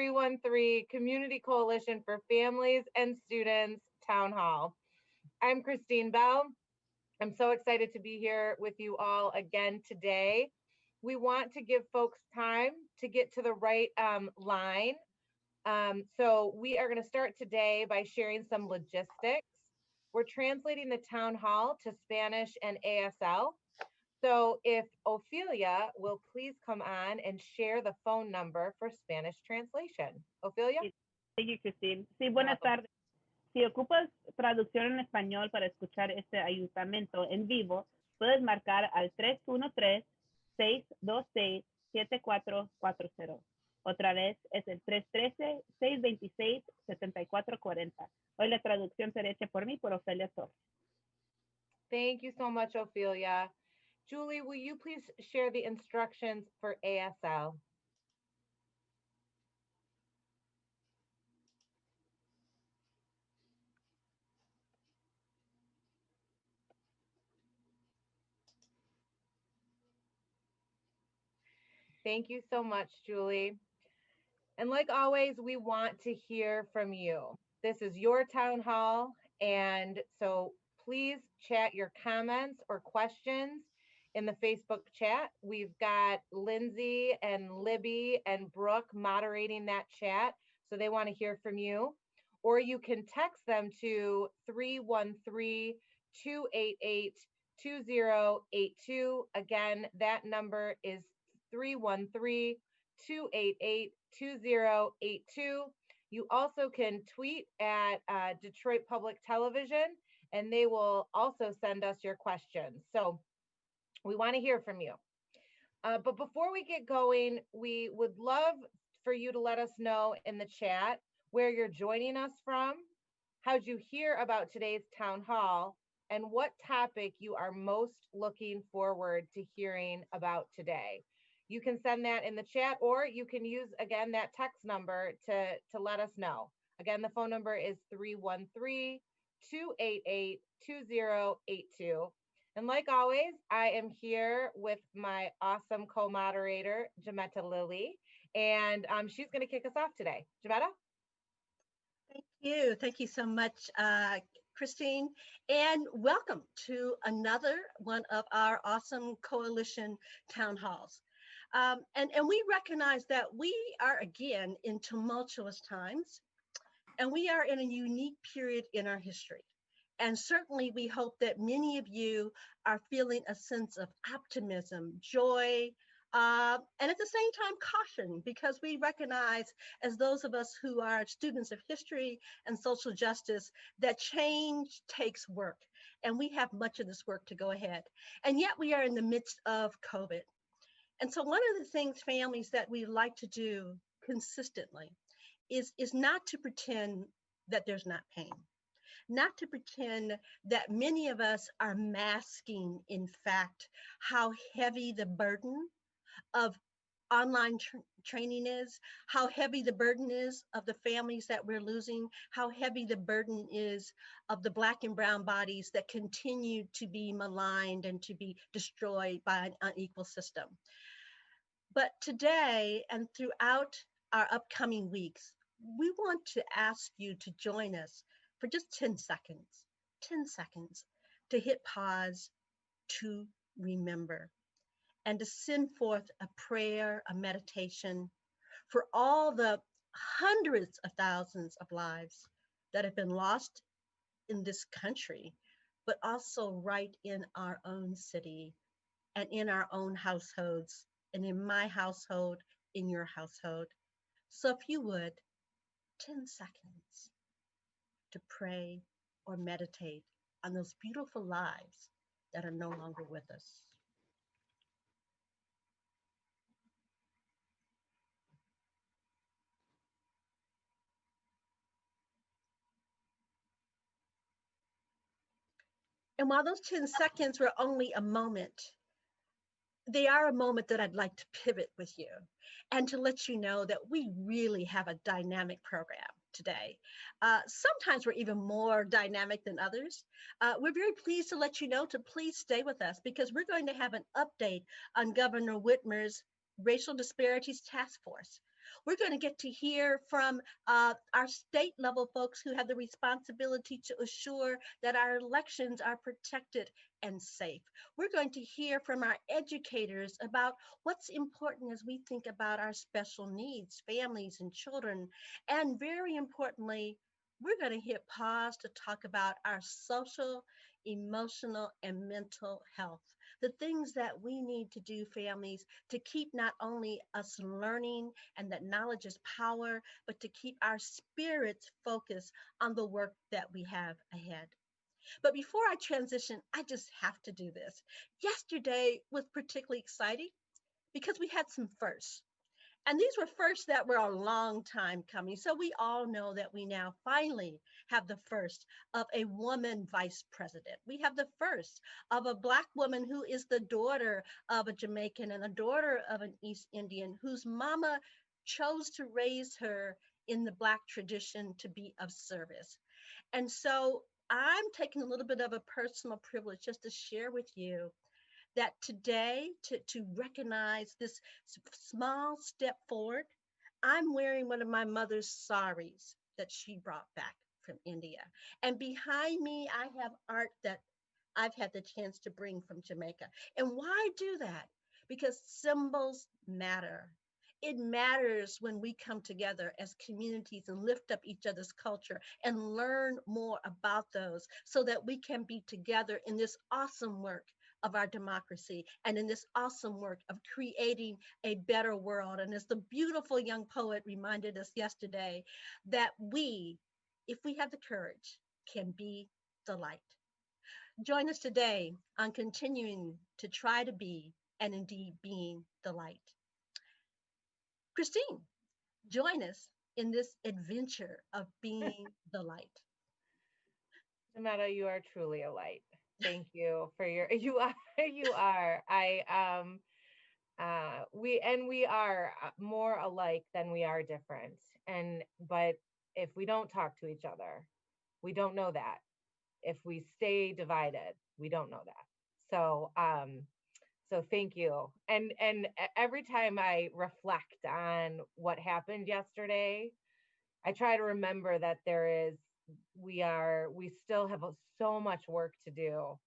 COVID313 Community Coalition for Families and Students Town Hall. I'm Christine Bell. I'm so excited to be here with you all again today. We want to give folks time to get to the right line. So we are going to start today by sharing some logistics. We're translating the town hall to Spanish and ASL. So if Ophelia will please come on and share the phone number for Spanish translation. Ophelia? Thank you, Christine. Sí, buenas tardes. Si ocupas traducción en español para escuchar este ayuntamiento en vivo, puedes marcar al 313-626-7440. Otra vez es el 313-626-7440. Hoy la traducción será hecha por mí, por Ofelia Torres. Thank you so much, Ophelia. Julie, will you please share the instructions for ASL? Thank you so much, Julie. And like always, we want to hear from you. This is your town hall, and so please chat your comments or questions in the Facebook chat. We've got Lindsay and Libby and Brooke moderating that chat, so they want to hear from you. Or you can text them to 313-288-2082. Again, that number is 313-288-2082. You also can tweet at Detroit Public Television, and they will also send us your questions. So we want to hear from you. But before we get going, we would love for you to let us know in the chat where you're joining us from, how'd you hear about today's town hall, and what topic you are most looking forward to hearing about today. You can send that in the chat, or you can use, again, that text number to let us know. Again, the phone number is 313-288-2082. And like always, I am here with my awesome co-moderator, Jametta Lilly, and she's going to kick us off today. Jametta? Thank you. Thank you so much, Christine, and welcome to another one of our awesome coalition town halls. And we recognize that we are again in tumultuous times, and we are in a unique period in our history. And certainly we hope that many of you are feeling a sense of optimism, joy, and at the same time caution, because we recognize, as those of us who are students of history and social justice, that change takes work, and we have much of this work to go ahead. And yet we are in the midst of COVID. And so one of the things, families, that we like to do consistently is not to pretend that there's not pain, not to pretend that many of us are masking, in fact, how heavy the burden of online training is, how heavy the burden is of the families that we're losing, how heavy the burden is of the Black and brown bodies that continue to be maligned and to be destroyed by an unequal system. But today and throughout our upcoming weeks, we want to ask you to join us for just 10 seconds to hit pause, to remember, and to send forth a prayer, a meditation for all the hundreds of thousands of lives that have been lost in this country, but also right in our own city and in our own households, and in my household, in your household. So if you would, 10 seconds to pray or meditate on those beautiful lives that are no longer with us. And while those 10 seconds were only a moment, they are a moment that I'd like to pivot with you and to let you know that we really have a dynamic program today. Sometimes we're even more dynamic than others. We're very pleased to let you know to please stay with us, because we're going to have an update on Governor Whitmer's Racial Disparities Task Force. We're going to get to hear from our state level folks who have the responsibility to assure that our elections are protected and safe. We're going to hear from our educators about what's important as we think about our special needs, families and children. And very importantly, we're going to hit pause to talk about our social, emotional, and mental health. The things that we need to do, families, to keep not only us learning and that knowledge is power, but to keep our spirits focused on the work that we have ahead. But before I transition, I just have to do this. Yesterday was particularly exciting because we had some firsts. And these were firsts that were a long time coming. So we all know that we now finally have the first of a woman vice president. We have the first of a Black woman who is the daughter of a Jamaican and a daughter of an East Indian whose mama chose to raise her in the Black tradition to be of service. And so I'm taking a little bit of a personal privilege just to share with you that today, to recognize this small step forward, I'm wearing one of my mother's saris that she brought back from India. And behind me, I have art that I've had the chance to bring from Jamaica. And why do that? Because symbols matter. It matters when we come together as communities and lift up each other's culture and learn more about those so that we can be together in this awesome work of our democracy and in this awesome work of creating a better world. And as the beautiful young poet reminded us yesterday, that we, if we have the courage, can be the light. Join us today on continuing to try to be and indeed being the light. Christine, join us in this adventure of being the light. Jametta, you are truly a light. Thank you for you are. We are more alike than we are different. But if we don't talk to each other, we don't know that. If we stay divided, we don't know that. So thank you. And every time I reflect on what happened yesterday, I try to remember that we still have so much work to do,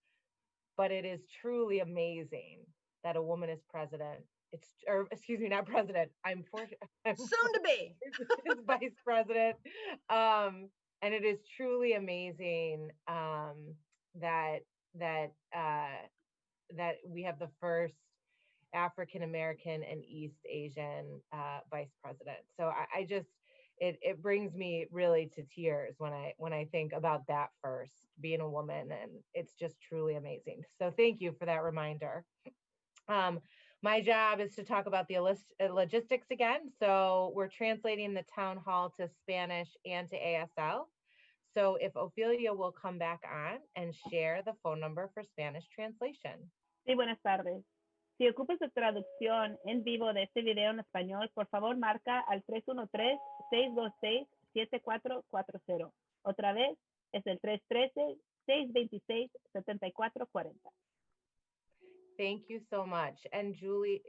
but it is truly amazing that a woman is president. Excuse me, not president. I'm soon to be is vice president. And it is truly amazing that we have the first African American and East Asian vice president. So I just it brings me really to tears when I think about that first, being a woman, and it's just truly amazing. So thank you for that reminder. My job is to talk about the logistics again. So we're translating the town hall to Spanish and to ASL. So if Ophelia will come back on and share the phone number for Spanish translation. Sí, buenas tardes. Si ocupas de traducción en vivo de este video en español, por favor marca al 313-626-7440. Otra vez es el 313-626-7440. Thank you so much. And Julie,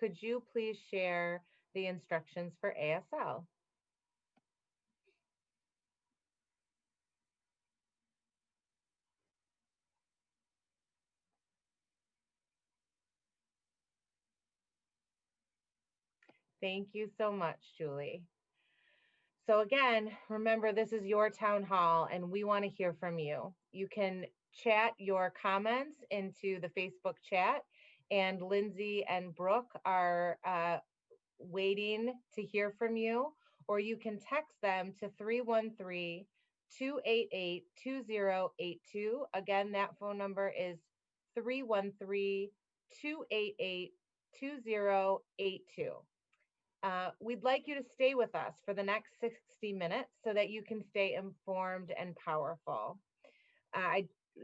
could you please share the instructions for ASL? Thank you so much, Julie. So again, remember, this is your town hall and we want to hear from you. You can chat your comments into the Facebook chat, and Lindsay and Brooke are waiting to hear from you, or you can text them to 313-288-2082. Again, that phone number is 313-288-2082. We'd like you to stay with us for the next 60 minutes so that you can stay informed and powerful.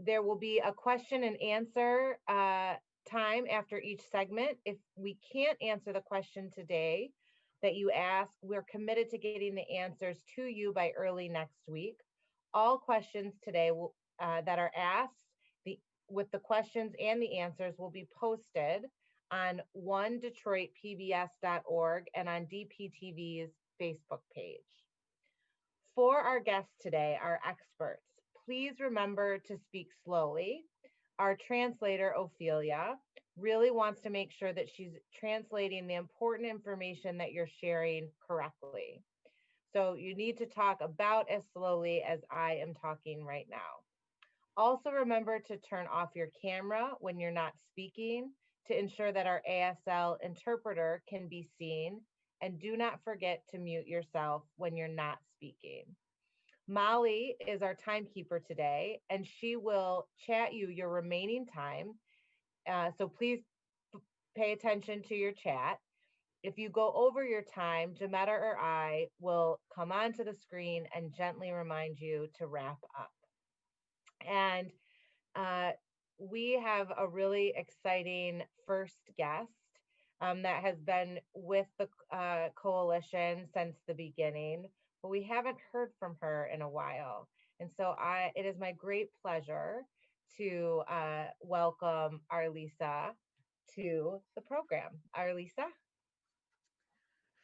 There will be a question and answer time after each segment. If we can't answer the question today that you ask, we're committed to getting the answers to you by early next week. All questions today that are asked, with the questions and the answers, will be posted on onedetroitpbs.org and on DPTV's Facebook page. For our guests today, our experts, please remember to speak slowly. Our translator, Ophelia, really wants to make sure that she's translating the important information that you're sharing correctly. So you need to talk about as slowly as I am talking right now. Also remember to turn off your camera when you're not speaking to ensure that our ASL interpreter can be seen, and do not forget to mute yourself when you're not speaking. Molly is our timekeeper today, and she will chat you your remaining time. So please pay attention to your chat. If you go over your time, Jametta or I will come onto the screen and gently remind you to wrap up. And we have a really exciting first guest that has been with the coalition since the beginning, but we haven't heard from her in a while. And so it is my great pleasure to welcome Arlisa to the program. Arlisa?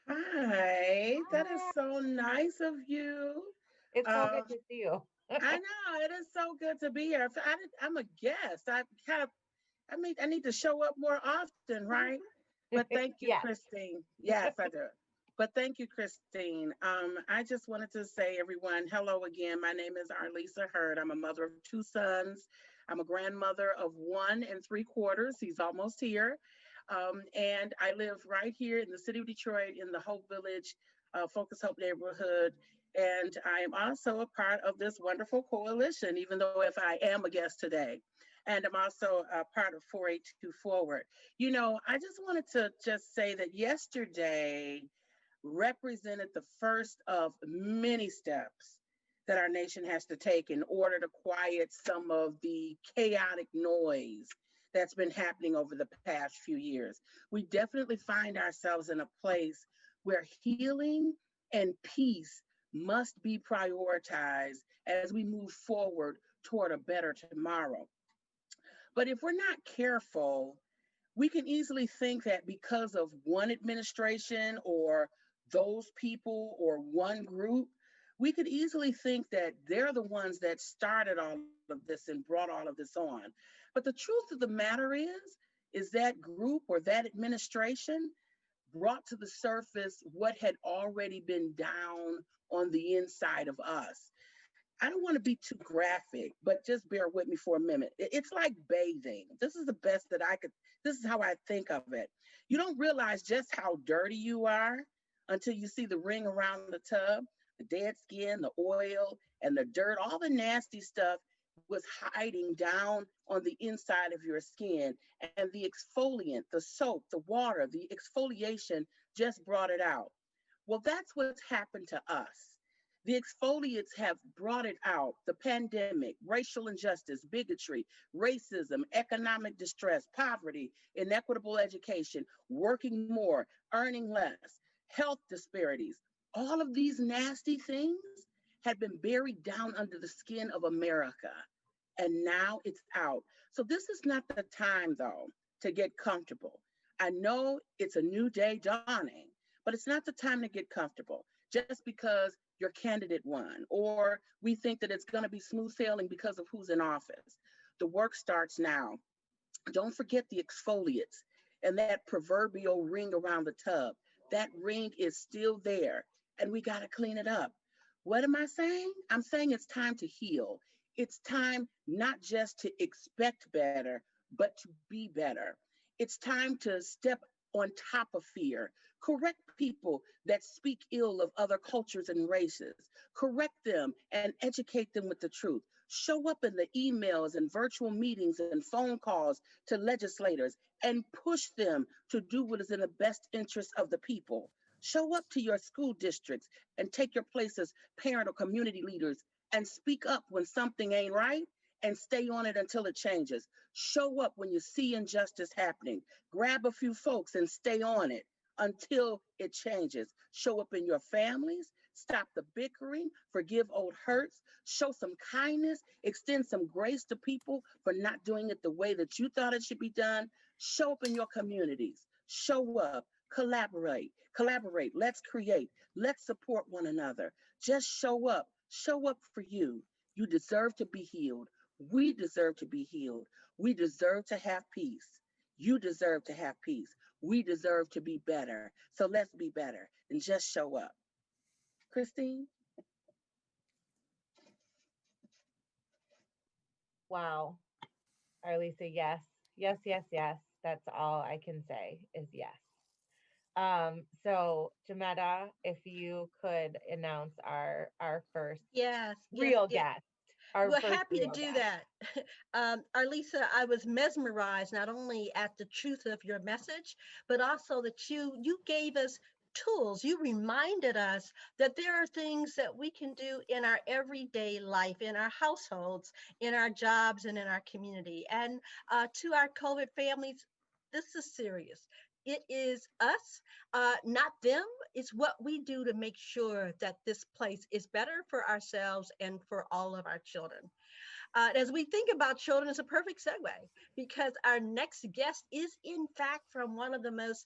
Hi, that is so nice of you. It's so good to see you. I know, it is so good to be here. I'm a guest. I need to show up more often, right? But thank you, Yes. Christine. Yes, I do. But thank you, Christine. I just wanted to say, everyone, hello again. My name is Arlisa Hurd. I'm a mother of 2 sons. I'm a grandmother of 1 3/4. He's almost here. And I live right here in the city of Detroit in the Hope Village, Focus Hope neighborhood. And I am also a part of this wonderful coalition, even though if I am a guest today. And I'm also a part of 482 Forward. You know, I just wanted to just say that yesterday represented the first of many steps that our nation has to take in order to quiet some of the chaotic noise that's been happening over the past few years. We definitely find ourselves in a place where healing and peace must be prioritized as we move forward toward a better tomorrow. But if we're not careful, we can easily think that because of one administration or those people or one group, we could easily think that they're the ones that started all of this and brought all of this on. But the truth of the matter is that group or that administration brought to the surface what had already been down on the inside of us. I don't want to be too graphic, but just bear with me for a minute. It's like bathing. This is the best that this is how I think of it. You don't realize just how dirty you are until you see the ring around the tub, the dead skin, the oil, and the dirt, all the nasty stuff was hiding down on the inside of your skin. And the exfoliant, the soap, the water, the exfoliation just brought it out. Well, that's what's happened to us. The exfoliates have brought it out. The pandemic, racial injustice, bigotry, racism, economic distress, poverty, inequitable education, working more, earning less, health disparities. All of these nasty things had been buried down under the skin of America. And now it's out. So this is not the time, though, to get comfortable. I know it's a new day dawning, but it's not the time to get comfortable just because your candidate won, or we think that it's going to be smooth sailing because of who's in office. The work starts now. Don't forget the exfoliates and that proverbial ring around the tub. That ring is still there, and we got to clean it up. What am I saying? I'm saying it's time to heal. It's time not just to expect better, but to be better. It's time to step on top of fear. Correct people that speak ill of other cultures and races. Correct them and educate them with the truth. Show up in the emails and virtual meetings and phone calls to legislators and push them to do what is in the best interest of the people. Show up to your school districts and take your place as parent or community leaders and speak up when something ain't right and stay on it until it changes. Show up when you see injustice happening. Grab a few folks and stay on it until it changes. Show up in your families, stop the bickering, forgive old hurts, show some kindness, extend some grace to people for not doing it the way that you thought it should be done. Show up in your communities. Show up. Collaborate. Let's create. Let's support one another. Just show up. Show up for you. You deserve to be healed. We deserve to be healed. We deserve to have peace. You deserve to have peace. We deserve to be better. So let's be better and just show up. Christine? Wow. Arlisa, yes. Yes, yes, yes. That's all I can say is yes. So Jametta, if you could announce our first Yes, real yes. guest. Our We're first happy to real do guest. that. Arlisa, I was mesmerized not only at the truth of your message, but also that you gave us tools. You reminded us that there are things that we can do in our everyday life, in our households, in our jobs, and in our community. And to our COVID families, this is serious. It is us, not them. It's what we do to make sure that this place is better for ourselves and for all of our children. As we think about children, it's a perfect segue because our next guest is, in fact, from one of the most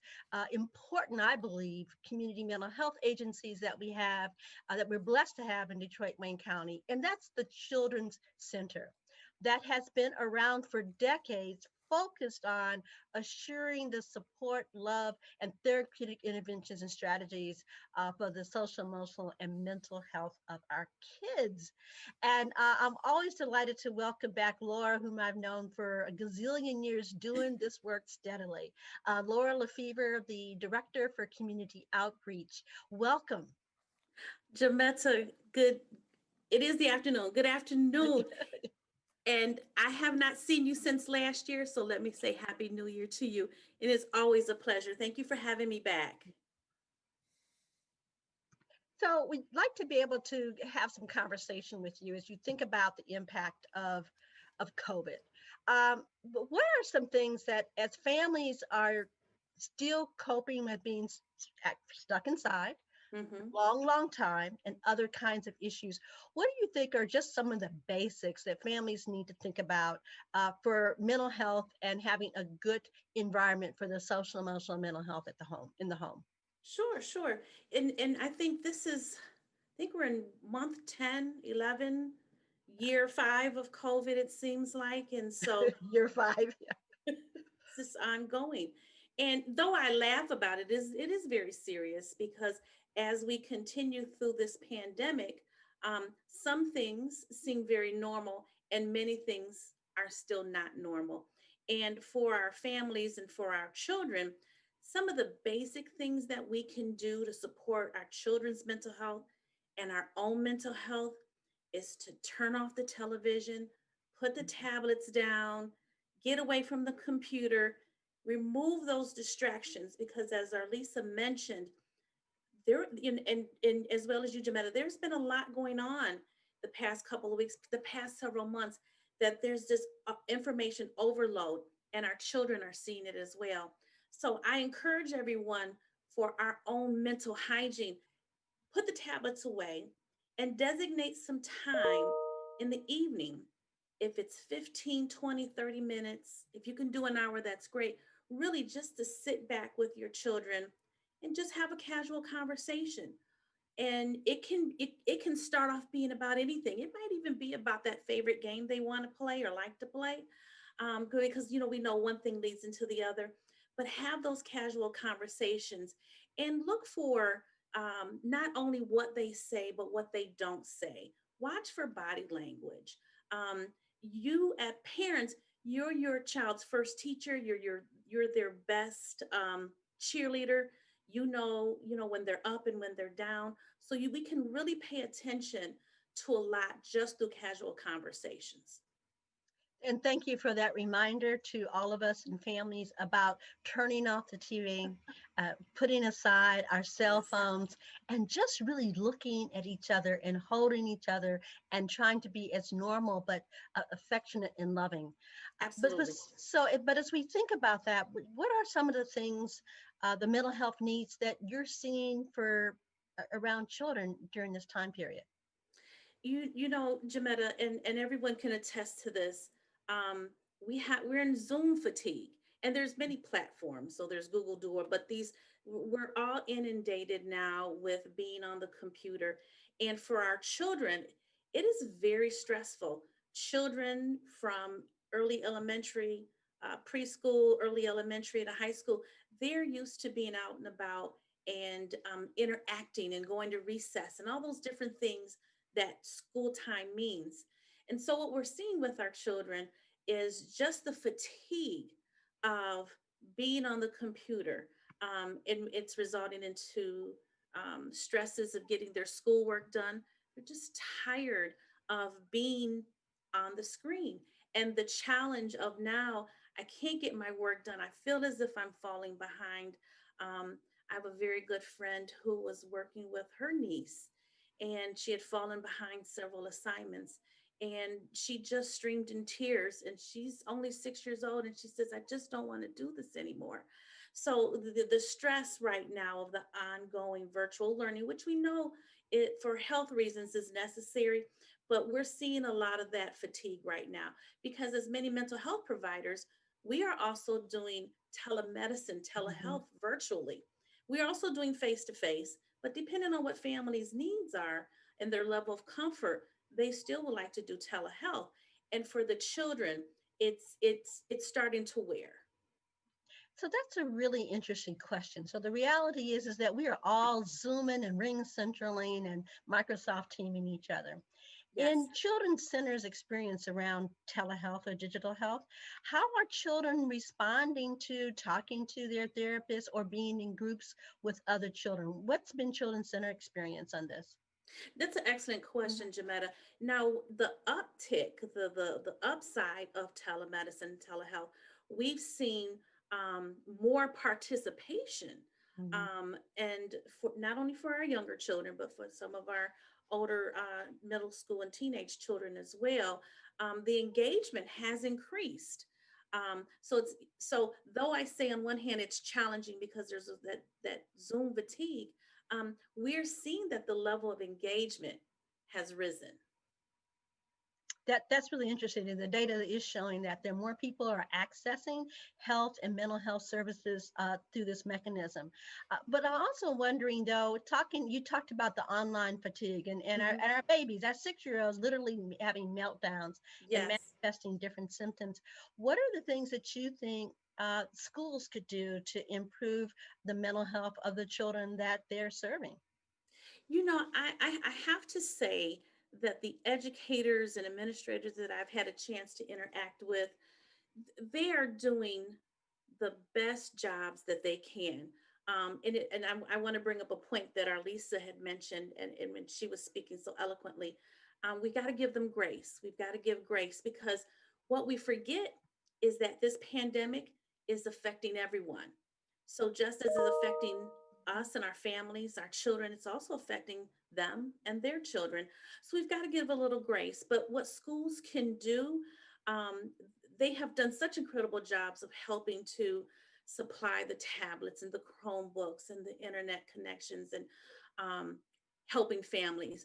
important, I believe, community mental health agencies that we have, that we're blessed to have in Detroit, Wayne County, and that's the Children's Center that has been around for decades, focused on assuring the support, love, and therapeutic interventions and strategies for the social, emotional, and mental health of our kids. And I'm always delighted to welcome back Laura, whom I've known for a gazillion years doing this work steadily. Laura Lefevre, the Director for Community Outreach. Welcome. Jametta, good. It is the afternoon. Good afternoon. And I have not seen you since last year, so let me say Happy New Year to you. It is always a pleasure. Thank you for having me back. So we'd like to be able to have some conversation with you as you think about the impact of COVID. But what are some things that, as families are still coping with being stuck inside, long time, and other kinds of issues, what do you think are just some of the basics that families need to think about for mental health and having a good environment for the social, emotional, and mental health at the home, in the home? Sure. And I think we're in month 10, 11, year 5 of COVID, it seems like. And so Year 5. Yeah. this is ongoing. And though I laugh about it, it is very serious because as we continue through this pandemic, some things seem very normal and many things are still not normal. And for our families and for our children, some of the basic things that we can do to support our children's mental health and our own mental health is to turn off the television, put the tablets down, get away from the computer, remove those distractions, because as Arlisa mentioned, there and as well as you, Jametta, there's been a lot going on the past couple of weeks, the past several months, that there's this information overload, and our children are seeing it as well. So I encourage everyone, for our own mental hygiene, put the tablets away and designate some time in the evening. If it's 15, 20, 30 minutes, if you can do an hour, that's great. Really just to sit back with your children and just have a casual conversation. And it can start off being about anything. It might even be about that favorite game they want to play or like to play, because we know one thing leads into the other. But have those casual conversations and look for not only what they say, but what they don't say. Watch for body language. You, as parents, you're your child's first teacher. You're their best cheerleader. When they're up and when they're down. So we can really pay attention to a lot just through casual conversations. And thank you for that reminder to all of us and families about turning off the TV, putting aside our cell phones, and just really looking at each other and holding each other and trying to be as normal but affectionate and loving. Absolutely. But as we think about that, what are some of the things, the mental health needs that you're seeing for around children during this time period? Jametta, and everyone can attest to this. We're in Zoom fatigue. And there's many platforms. So there's Google Duo, but we're all inundated now with being on the computer. And for our children, it is very stressful. Children from early elementary, preschool, early elementary to high school, they're used to being out and about and interacting and going to recess and all those different things that school time means. And so what we're seeing with our children is just the fatigue of being on the computer. And it's resulting into stresses of getting their schoolwork done. They're just tired of being on the screen. And the challenge of now, I can't get my work done. I feel as if I'm falling behind. I have a very good friend who was working with her niece, and she had fallen behind several assignments. And she just streamed in tears, and she's only 6 years old. And she says, I just don't want to do this anymore. So the stress right now of the ongoing virtual learning, which we know it for health reasons is necessary, but we're seeing a lot of that fatigue right now because as many mental health providers, we are also doing telemedicine, telehealth virtually. We're also doing face-to-face, but depending on what families' needs are and their level of comfort, they still would like to do telehealth. And for the children, it's starting to wear. So that's a really interesting question. So the reality is that we are all Zooming and Ring Centraling and Microsoft teaming each other. Yes. In children's centers experience around telehealth or digital health, how are children responding to talking to their therapists or being in groups with other children? What's been children's center experience on this? That's an excellent question, Jametta. Now, the uptick, the upside of telemedicine and telehealth, we've seen more participation, and for not only for our younger children, but for some of our older middle school and teenage children as well. The engagement has increased. So though I say on one hand it's challenging because there's that Zoom fatigue, we're seeing that the level of engagement has risen. That's really interesting. And the data is showing that there are more people are accessing health and mental health services through this mechanism. But I'm also wondering, though, you talked about the online fatigue and our babies, our 6-year-olds literally having meltdowns and Yes. manifesting different symptoms. What are the things that you think schools could do to improve the mental health of the children that they're serving? You know, I have to say that the educators and administrators that I've had a chance to interact with, they are doing the best jobs that they can. I want to bring up a point that our Lisa had mentioned, and when she was speaking so eloquently, we got to give them grace. We've got to give grace because what we forget is that this pandemic is affecting everyone. So just as it's affecting us and our families, our children, it's also affecting them and their children. So we've got to give a little grace. But what schools can do, um, they have done such incredible jobs of helping to supply the tablets and the Chromebooks and the internet connections and helping families.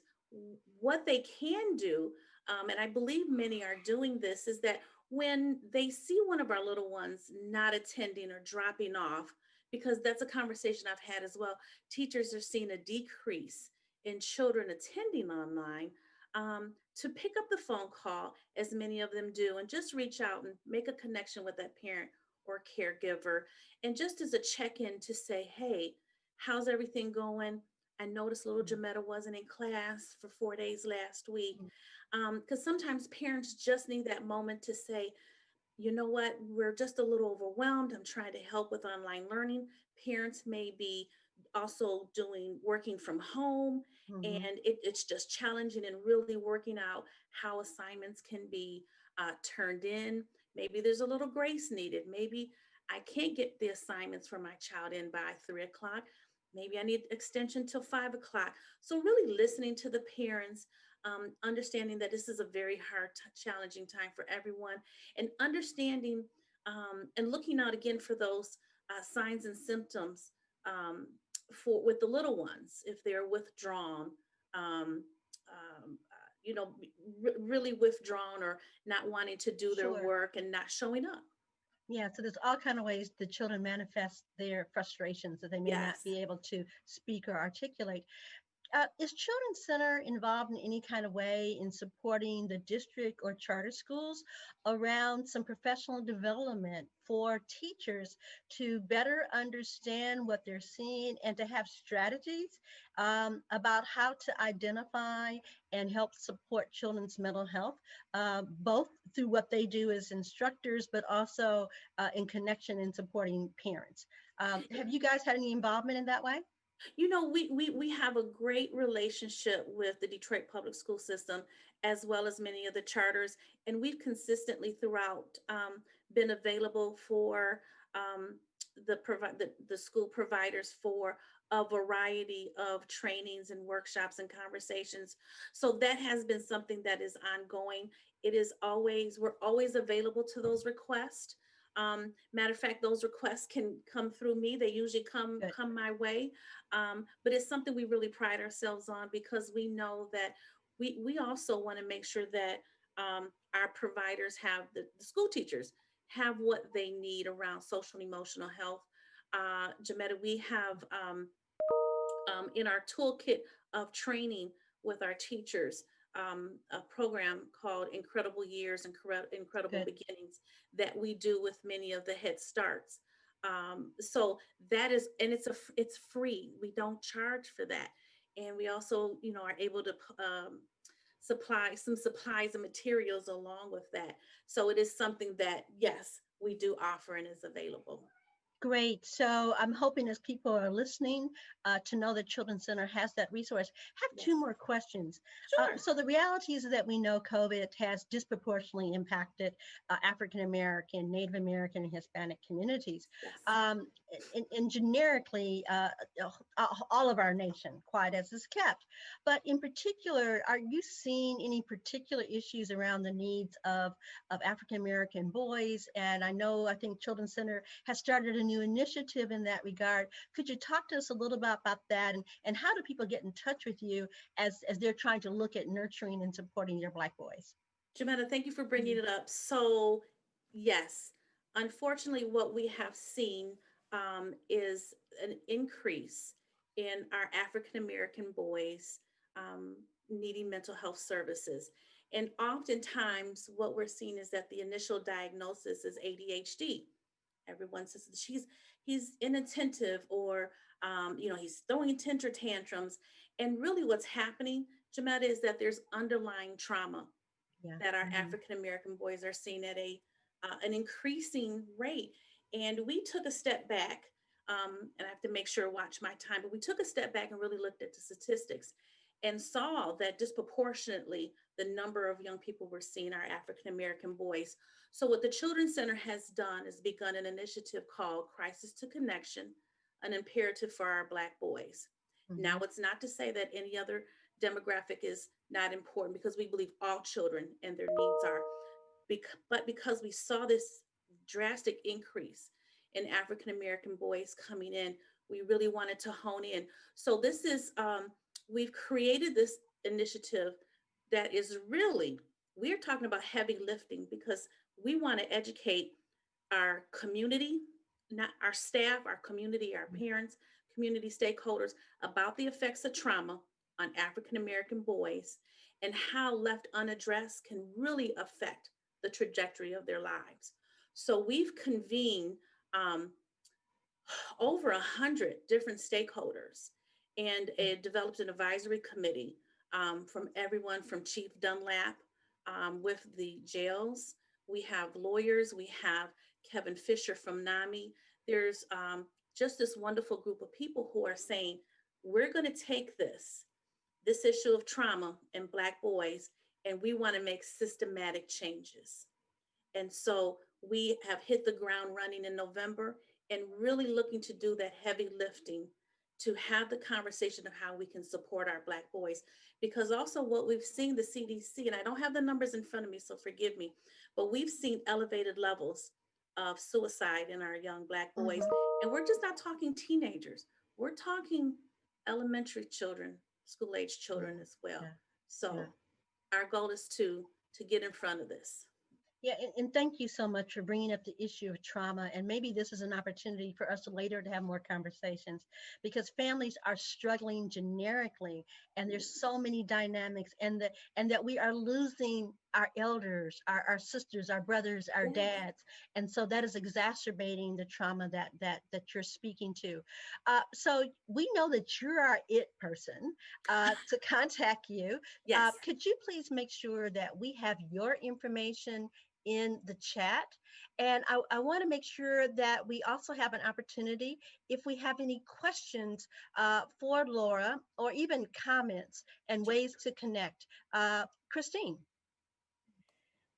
What they can do, and I believe many are doing this, is that when they see one of our little ones not attending or dropping off, because that's a conversation I've had as well, teachers are seeing a decrease in children attending online, to pick up the phone call, as many of them do, and just reach out and make a connection with that parent or caregiver. And just as a check-in to say, hey, how's everything going? I noticed little Jametta wasn't in class for 4 days last week. Because sometimes parents just need that moment to say, you know what, we're just a little overwhelmed. I'm trying to help with online learning. Parents may be also working from home, and it's just challenging and really working out how assignments can be turned in. Maybe there's a little grace needed. Maybe I can't get the assignments for my child in by 3 o'clock. Maybe I need extension till 5 o'clock. So really listening to the parents, understanding that this is a very hard, challenging time for everyone, and understanding and looking out again for those signs and symptoms with the little ones, if they're withdrawn, um, you know, really withdrawn or not wanting to do their work and not showing up. Yeah, so there's all kind of ways the children manifest their frustrations that they may not Yes. be able to speak or articulate. Is Children's Center involved in any kind of way in supporting the district or charter schools around some professional development for teachers to better understand what they're seeing and to have strategies about how to identify and help support children's mental health, both through what they do as instructors, but also in connection and supporting parents? Have you guys had any involvement in that way? You know, we have a great relationship with the Detroit public school system, as well as many of the charters, and we've consistently throughout been available for the school providers for a variety of trainings and workshops and conversations. So that has been something that is ongoing. It is always, we're always available to those requests. Matter of fact, those requests can come through me. They usually Good. come my way. But it's something we really pride ourselves on, because we know that we also want to make sure that our providers have the school teachers have what they need around social and emotional health. Jametta, we have in our toolkit of training with our teachers, a program called Incredible Years and Incredible Good. Beginnings that we do with many of the Head Starts. So that is, and it's free. We don't charge for that, and we also, you know, are able to supply some supplies and materials along with that. So it is something that, yes, we do offer and is available. Great. So I'm hoping as people are listening to know that Children's Center has that resource. I have Yes. two more questions. Sure. So the reality is that we know COVID has disproportionately impacted African American, Native American, and Hispanic communities. Yes. And generically, all of our nation, quiet as is kept. But in particular, are you seeing any particular issues around the needs of African American boys? And I think Children's Center has started a new initiative in that regard. Could you talk to us a little bit about that, and how do people get in touch with you as they're trying to look at nurturing and supporting your Black boys? Jametta, thank you for bringing it up. So, yes, unfortunately, what we have seen is an increase in our African American boys needing mental health services. And oftentimes, what we're seeing is that the initial diagnosis is ADHD. Everyone says he's inattentive, or you know, he's throwing temper tantrums. And really, what's happening, Jametta, is that there's underlying trauma Yeah. that our African American boys are seeing at an increasing rate. And we took a step back, and I have to make sure watch my time, but we took a step back and really looked at the statistics and saw that disproportionately the number of young people we're seeing are African American boys. So what the Children's Center has done is begun an initiative called Crisis to Connection, an imperative for our Black boys. Now, it's not to say that any other demographic is not important, because we believe all children and their needs are, but because we saw this drastic increase in African American boys coming in, we really wanted to hone in. So this is, we've created this initiative that is really, we're talking about heavy lifting, because we want to educate our community, not our staff, our community, our parents, community stakeholders about the effects of trauma on African American boys and how left unaddressed can really affect the trajectory of their lives. So we've convened over 100 different stakeholders and developed an advisory committee from everyone from Chief Dunlap with the jails. We have lawyers, we have Kevin Fisher from NAMI. There's just this wonderful group of people who are saying, we're going to take this issue of trauma in Black boys, and we want to make systematic changes. And so we have hit the ground running in November and really looking to do that heavy lifting to have the conversation of how we can support our Black boys. Because also what we've seen, the CDC, and I don't have the numbers in front of me, so forgive me, but we've seen elevated levels of suicide in our young Black boys. And we're just not talking teenagers. We're talking elementary children, school-age children as well. So our goal is to get in front of this. Yeah, and thank you so much for bringing up the issue of trauma. And maybe this is an opportunity for us later to have more conversations, because families are struggling generically, and there's so many dynamics, and that we are losing our elders, our sisters, our brothers, our Yes. dads, and so that is exacerbating the trauma that you're speaking to. So we know that you're our it person to contact you. Yes. Could you please make sure that we have your information in the chat? And I want to make sure that we also have an opportunity if we have any questions for Laura, or even comments and ways to connect. Christine.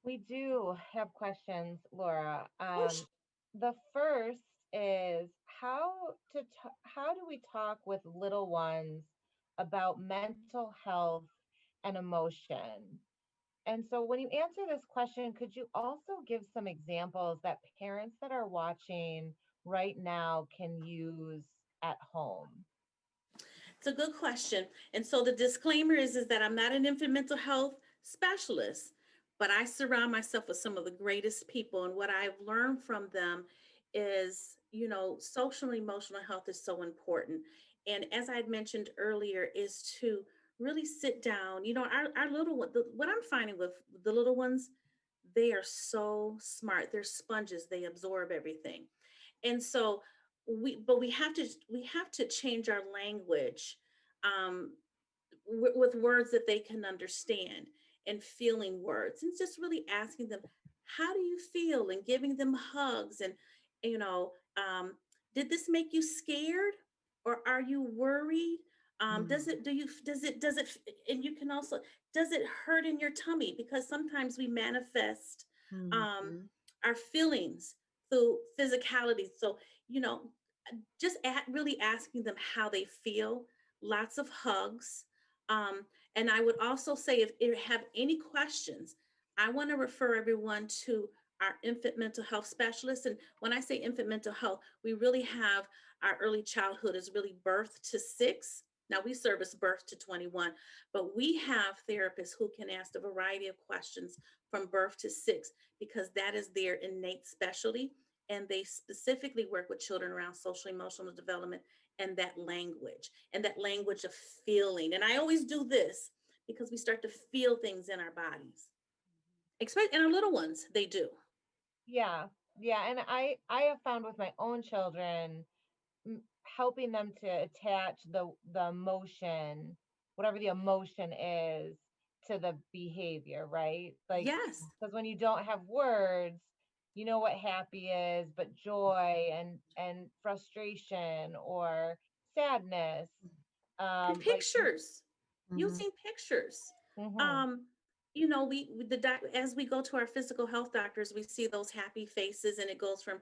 We do have questions, Laura. Oh, The first is how do we talk with little ones about mental health and emotion? And so when you answer this question, could you also give some examples that parents that are watching right now can use at home? it's a good question. And so the disclaimer is that I'm not an infant mental health specialist, but I surround myself with some of the greatest people. And what I've learned from them is, social and emotional health is so important. And as I had mentioned earlier, is to really sit down. Our little one, what I'm finding with the little ones, they are so smart. They're sponges. They absorb everything. And so we have to change our language, um, with words that they can understand, and feeling words, and just really asking them, how do you feel, and giving them hugs, and you know um, did this make you scared, or are you worried? Does it do you does it And you can also, does it hurt in your tummy, because sometimes we manifest um, Mhm. our feelings through physicality. So, you know, really asking them how they feel, lots of hugs. And I would also say, if you have any questions, I want to refer everyone to our infant mental health specialist. And when I say infant mental health, we really have our early childhood is really birth to 6. Now we service birth to 21, but we have therapists who can ask a variety of questions from birth to 6, because that is their innate specialty. And they specifically work with children around social emotional development, and that language of feeling. And I always do this because we start to feel things in our bodies, especially in our little ones. They do. Yeah, yeah, and I have found with my own children, helping them to attach the emotion, whatever the emotion is, to the behavior, right? Like, Yes. because when you don't have words, you know what happy is, but joy and frustration or sadness, And like, pictures, Mhm. using pictures. mm-hmm, Um, as we go to our physical health doctors, we see those happy faces, and it goes from,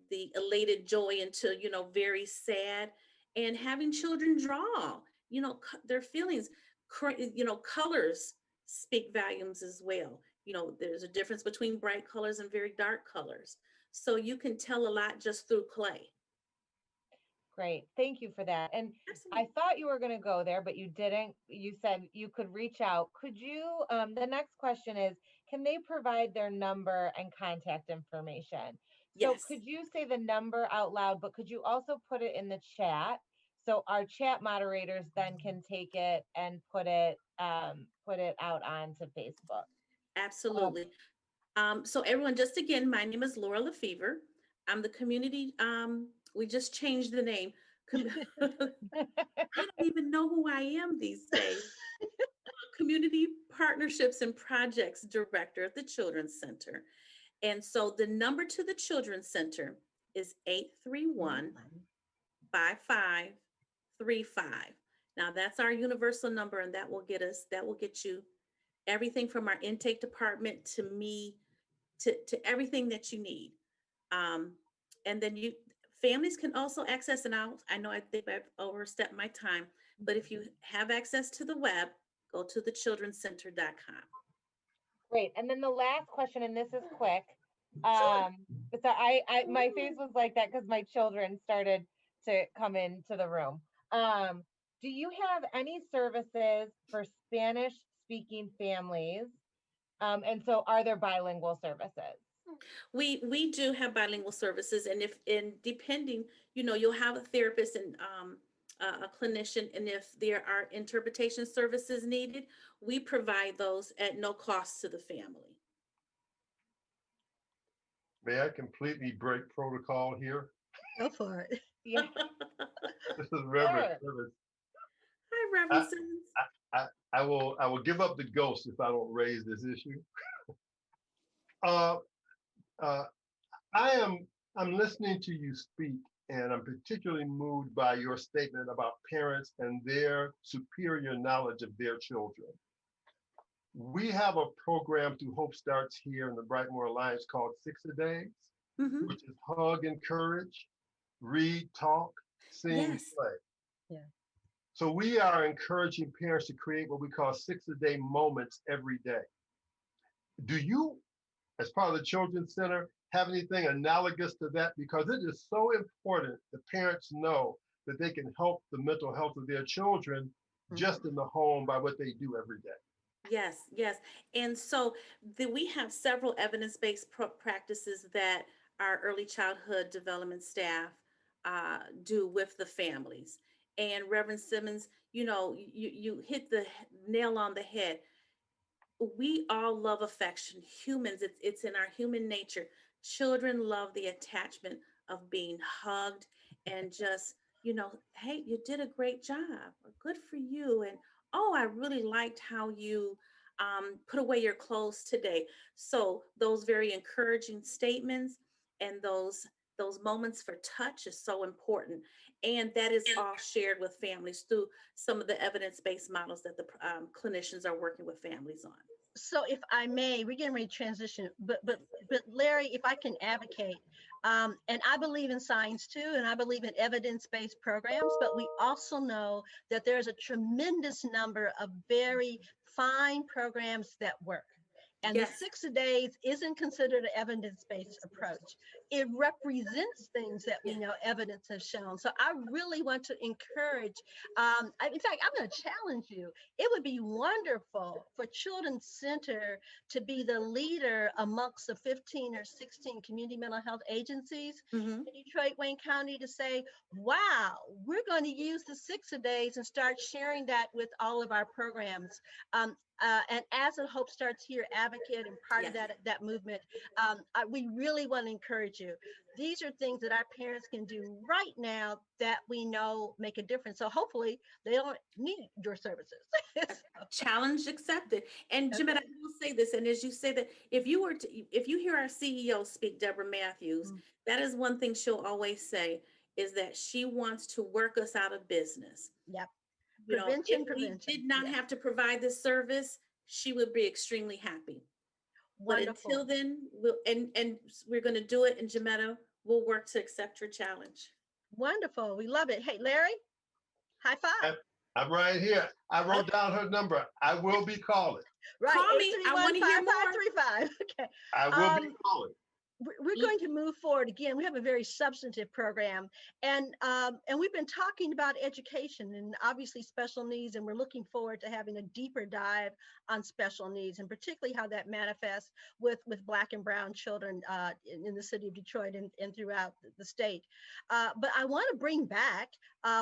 the elated joy into, very sad. And having children draw, their feelings, colors speak volumes as well. There's a difference between bright colors and very dark colors. So you can tell a lot just through play. great. Thank you for that. And I Absolutely. thought you were going to go there, but you didn't. You said you could reach out. Could you, the next question is, can they provide their number and contact information? So Yes. could you say the number out loud, but could you also put it in the chat? So our chat moderators then can take it and put it out onto Facebook. Um, Absolutely. So everyone, just again, my name is Laura Lefevre. I'm the community, we just changed the name. I don't even know who I am these days. Community Partnerships and Projects Director at the Children's Center. And so the number to the Children's Center is 831 5535. Now that's our universal number, and that will get you everything from our intake department to me, to everything that you need. Um, and then families can also access, and I think I've overstepped my time, but if you have access to the web, go to thechildrencenter.com. Great. And then the last question, and this is quick. Sure. So my face was like that because my children started to come into the room. Do you have any services for Spanish speaking families And so are there bilingual services? We do have bilingual services, and depending, you'll have a therapist and a clinician, and if there are interpretation services needed, we provide those at no cost to the family. May I completely break protocol here? Go for it. Yeah. This is Reverend. Hi, Reverend Simmons. I will give up the ghost if I don't raise this issue. I'm listening to you speak, and I'm particularly moved by your statement about parents and their superior knowledge of their children. We have a program through Hope Starts here in the Brightmoor Alliance called 6 a Days, which is hug, encourage, read, talk, sing, Yes. play. Yeah. So we are encouraging parents to create what we call 6 a day moments every day. Do you, as part of the Children's Center, have anything analogous to that? Because it is so important that parents know that they can help the mental health of their children just in the home by what they do every day. Yes, yes. And so we have several evidence-based practices that our early childhood development staff do with the families. And Reverend Simmons, you hit the nail on the head. We all love affection. Humans, it's in our human nature. Children love the attachment of being hugged and just, hey, you did a great job, or good for you. And oh, I really liked how you put away your clothes today. So those very encouraging statements and those moments for touch is so important. And that is all shared with families through some of the evidence-based models that the clinicians are working with families on. So if I may, we're getting ready to transition, but Larry, if I can advocate, and I believe in science too, and I believe in evidence-based programs, but we also know that there's a tremendous number of very fine programs that work. And Yes. the 6 a Days isn't considered an evidence-based approach. It represents things that we know evidence has shown. So I really want to encourage, in fact, I'm going to challenge you. It would be wonderful for Children's Center to be the leader amongst the 15 or 16 community mental health agencies in Detroit, Wayne County to say, wow, we're going to use the 6 a Days and start sharing that with all of our programs. And as a Hope Starts Here advocate and part of that movement, we really want to encourage you. These are things that our parents can do right now that we know make a difference. So hopefully they don't need your services. Challenge accepted. And Jim, I will say this, and as you say that, if you hear our CEO speak, Deborah Matthews, that is one thing she'll always say, is that she wants to work us out of business. Yep. If we did not have to provide this service, she would be extremely happy. Wonderful. But until then, and we're going to do it. And Jametta, we'll work to accept your challenge. Wonderful. We love it. Hey, Larry, high five. I'm right here. I wrote down her number. I will be calling. Right. Call me. I want to hear more. 5535. Okay. I will be calling. We're going to move forward again. We have a very substantive program, and we've been talking about education and obviously special needs, and we're looking forward to having a deeper dive on special needs, and particularly how that manifests with Black and Brown children in the city of Detroit and throughout the state. But I want to bring back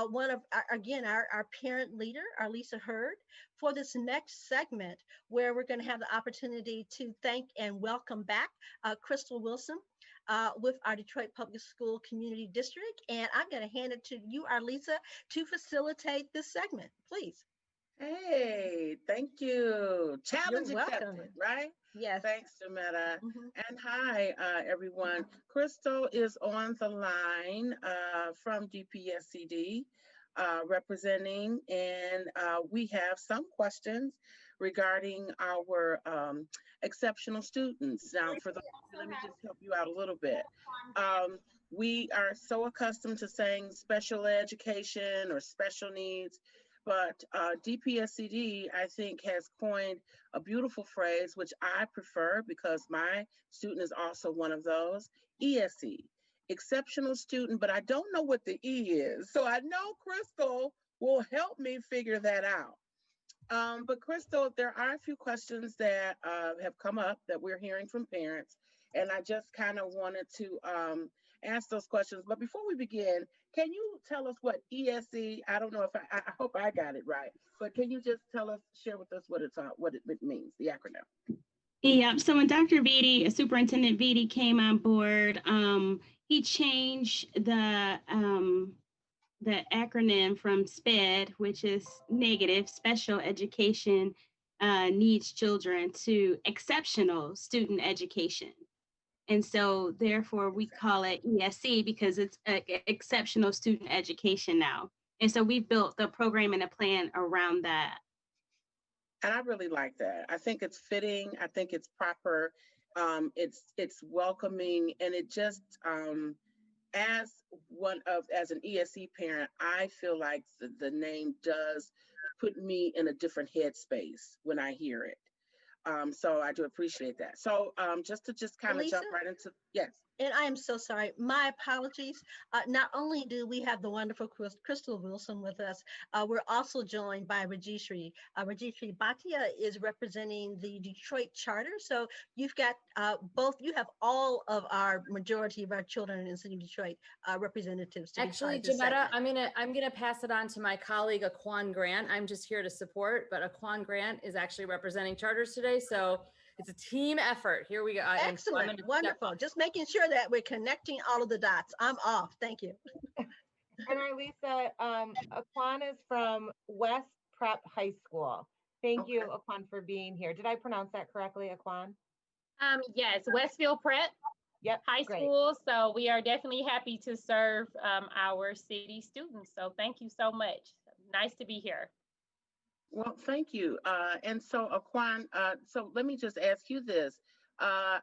one of our parent leader, Arlisa Hurd, for this next segment, where we're going to have the opportunity to thank and welcome back Crystal Wilson with our Detroit Public School Community District. And I'm going to hand it to you, Arlisa, to facilitate this segment, please. Hey, thank you. Challenge accepted, right? Yes. Thanks, Jametta. And hi, everyone. Crystal is on the line from DPSCD. Representing, and we have some questions regarding our exceptional students. Now, let me just help you out a little bit. We are so accustomed to saying special education or special needs, but DPSCD, I think, has coined a beautiful phrase, which I prefer because my student is also one of those, ESE. Exceptional student, but I don't know what the E is. So I know Crystal will help me figure that out. But Crystal, there are a few questions that have come up that we're hearing from parents, and I just kind of wanted to ask those questions. But before we begin, can you tell us what ESE? I don't know if I hope I got it right, but can you just share with us what it means, the acronym? Yeah, so when Dr. Beatty, Superintendent Beatty came on board, he changed the acronym from SPED, which is negative, special education needs children, to exceptional student education. And so therefore we call it ESE because it's exceptional student education now. And so we built the program and a plan around that. And I really like that. I think it's fitting. I think it's proper. It's welcoming, and it just as an ESE parent, I feel like the name does put me in a different headspace when I hear it. So I do appreciate that. So just to kind of jump right into, yes. And I am so sorry. My apologies. Not only do we have the wonderful Crystal Wilson with us, we're also joined by Rajishri. Rajishri Bhatia is representing the Detroit Charter. So you've got you have all of our majority of our children in the city of Detroit representatives. Actually, Janetta, I'm gonna pass it on to my colleague Aquan Grant. I'm just here to support, but Aquan Grant is actually representing charters today. So it's a team effort. Here we go. Excellent. Wonderful. Just making sure that we're connecting all of the dots. I'm off. Thank you. And Arlisa, Aquan is from West Prep High School. Thank you, Aquan, for being here. Did I pronounce that correctly, Aquan? Yes, Westfield Prep High School. So we are definitely happy to serve our city students. So thank you so much. Nice to be here. Well, thank you. And so, Aquan, so let me just ask you this. I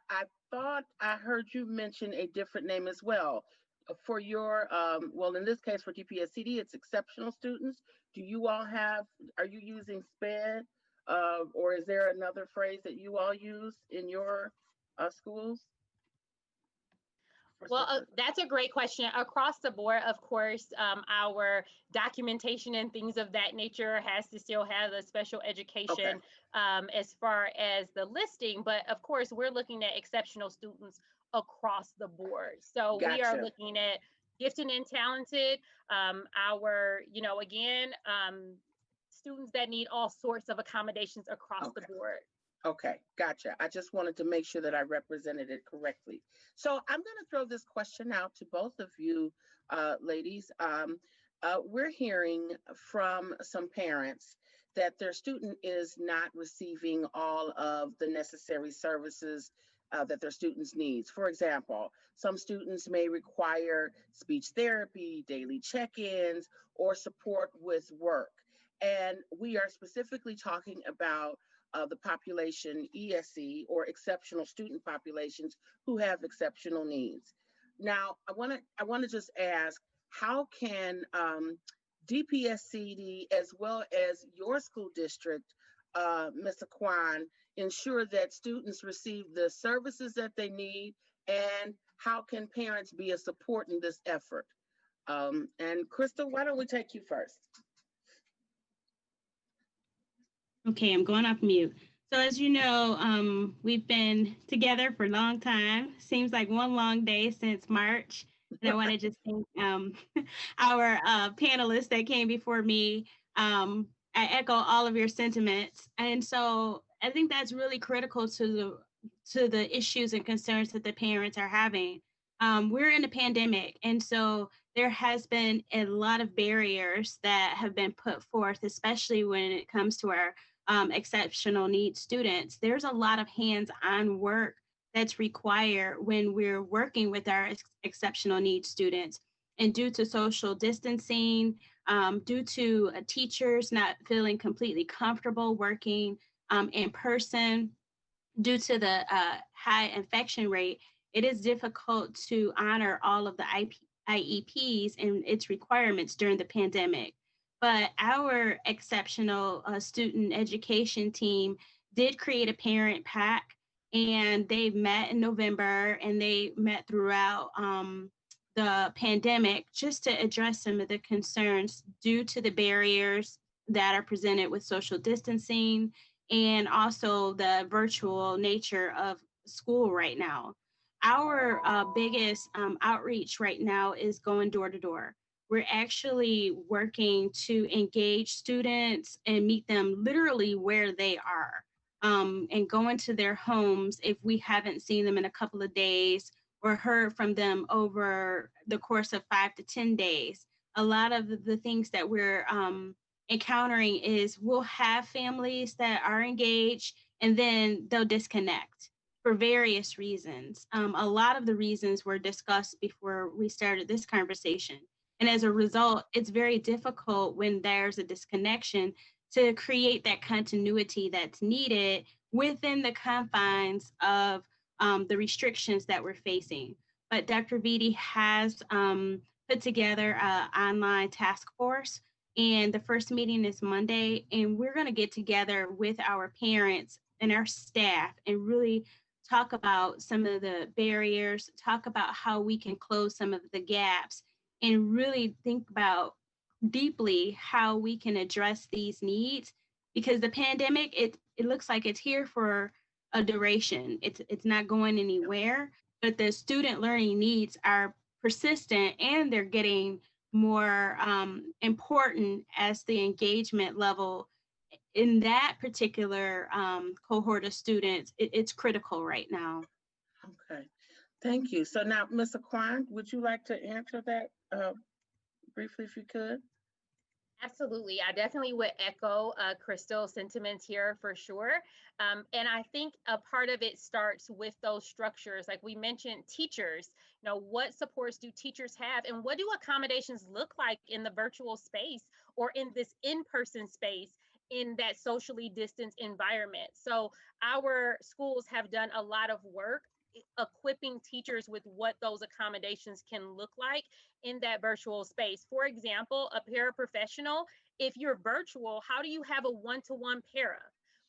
thought I heard you mention a different name as well. For your, well, in this case, for DPSCD, it's exceptional students. Do you all are you using SPED? Or is there another phrase that you all use in your schools? Well, that's a great question. Across the board, of course, our documentation and things of that nature has to still have a special education as far as the listing. But of course, we're looking at exceptional students across the board. So we are looking at gifted and talented, students that need all sorts of accommodations across the board. Okay, gotcha. I just wanted to make sure that I represented it correctly. So I'm going to throw this question out to both of you, ladies. We're hearing from some parents that their student is not receiving all of the necessary services that their students need. For example, some students may require speech therapy, daily check-ins, or support with work. And we are specifically talking about the population ESE, or exceptional student populations who have exceptional needs. Now, I want to just ask, how can DPSCD, as well as your school district, Ms. Aquan, ensure that students receive the services that they need, and how can parents be a support in this effort? And Crystal, why don't we take you first? Okay, I'm going off mute. So as you know, we've been together for a long time. Seems like one long day since March. And I want to just thank our panelists that came before me. I echo all of your sentiments. And so I think that's really critical to the issues and concerns that the parents are having. We're in a pandemic, and so there has been a lot of barriers that have been put forth, especially when it comes to our exceptional needs students. There's a lot of hands-on work that's required when we're working with our exceptional needs students. And due to social distancing, due to teachers not feeling completely comfortable working in person, due to the high infection rate, it is difficult to honor all of the IEPs and its requirements during the pandemic. But our exceptional student education team did create a parent pack, and they met in November, and they met throughout the pandemic just to address some of the concerns due to the barriers that are presented with social distancing and also the virtual nature of school right now. Our biggest outreach right now is going door to door. We're actually working to engage students and meet them literally where they are, and go into their homes if we haven't seen them in a couple of days or heard from them over the course of 5 to 10 days. A lot of the things that we're encountering is we'll have families that are engaged and then they'll disconnect for various reasons. A lot of the reasons were discussed before we started this conversation. And as a result, it's very difficult when there's a disconnection to create that continuity that's needed within the confines of the restrictions that we're facing. But Dr. Vitti has put together an online task force, and the first meeting is Monday, and we're going to get together with our parents and our staff and really talk about some of the barriers, talk about how we can close some of the gaps, and really think about deeply how we can address these needs, because the pandemic, it looks like it's here for a duration. It's not going anywhere, but the student learning needs are persistent and they're getting more important as the engagement level in that particular cohort of students, it's critical right now. Okay, thank you. So now, Ms. Aquan, would you like to answer that briefly if you could? Absolutely. I definitely would echo Crystal's sentiments here for sure. And I think a part of it starts with those structures. Like we mentioned, teachers, what supports do teachers have and what do accommodations look like in the virtual space or in this in-person space in that socially distanced environment? So our schools have done a lot of work equipping teachers with what those accommodations can look like in that virtual space. For example, a paraprofessional, if you're virtual, how do you have a one-to-one para?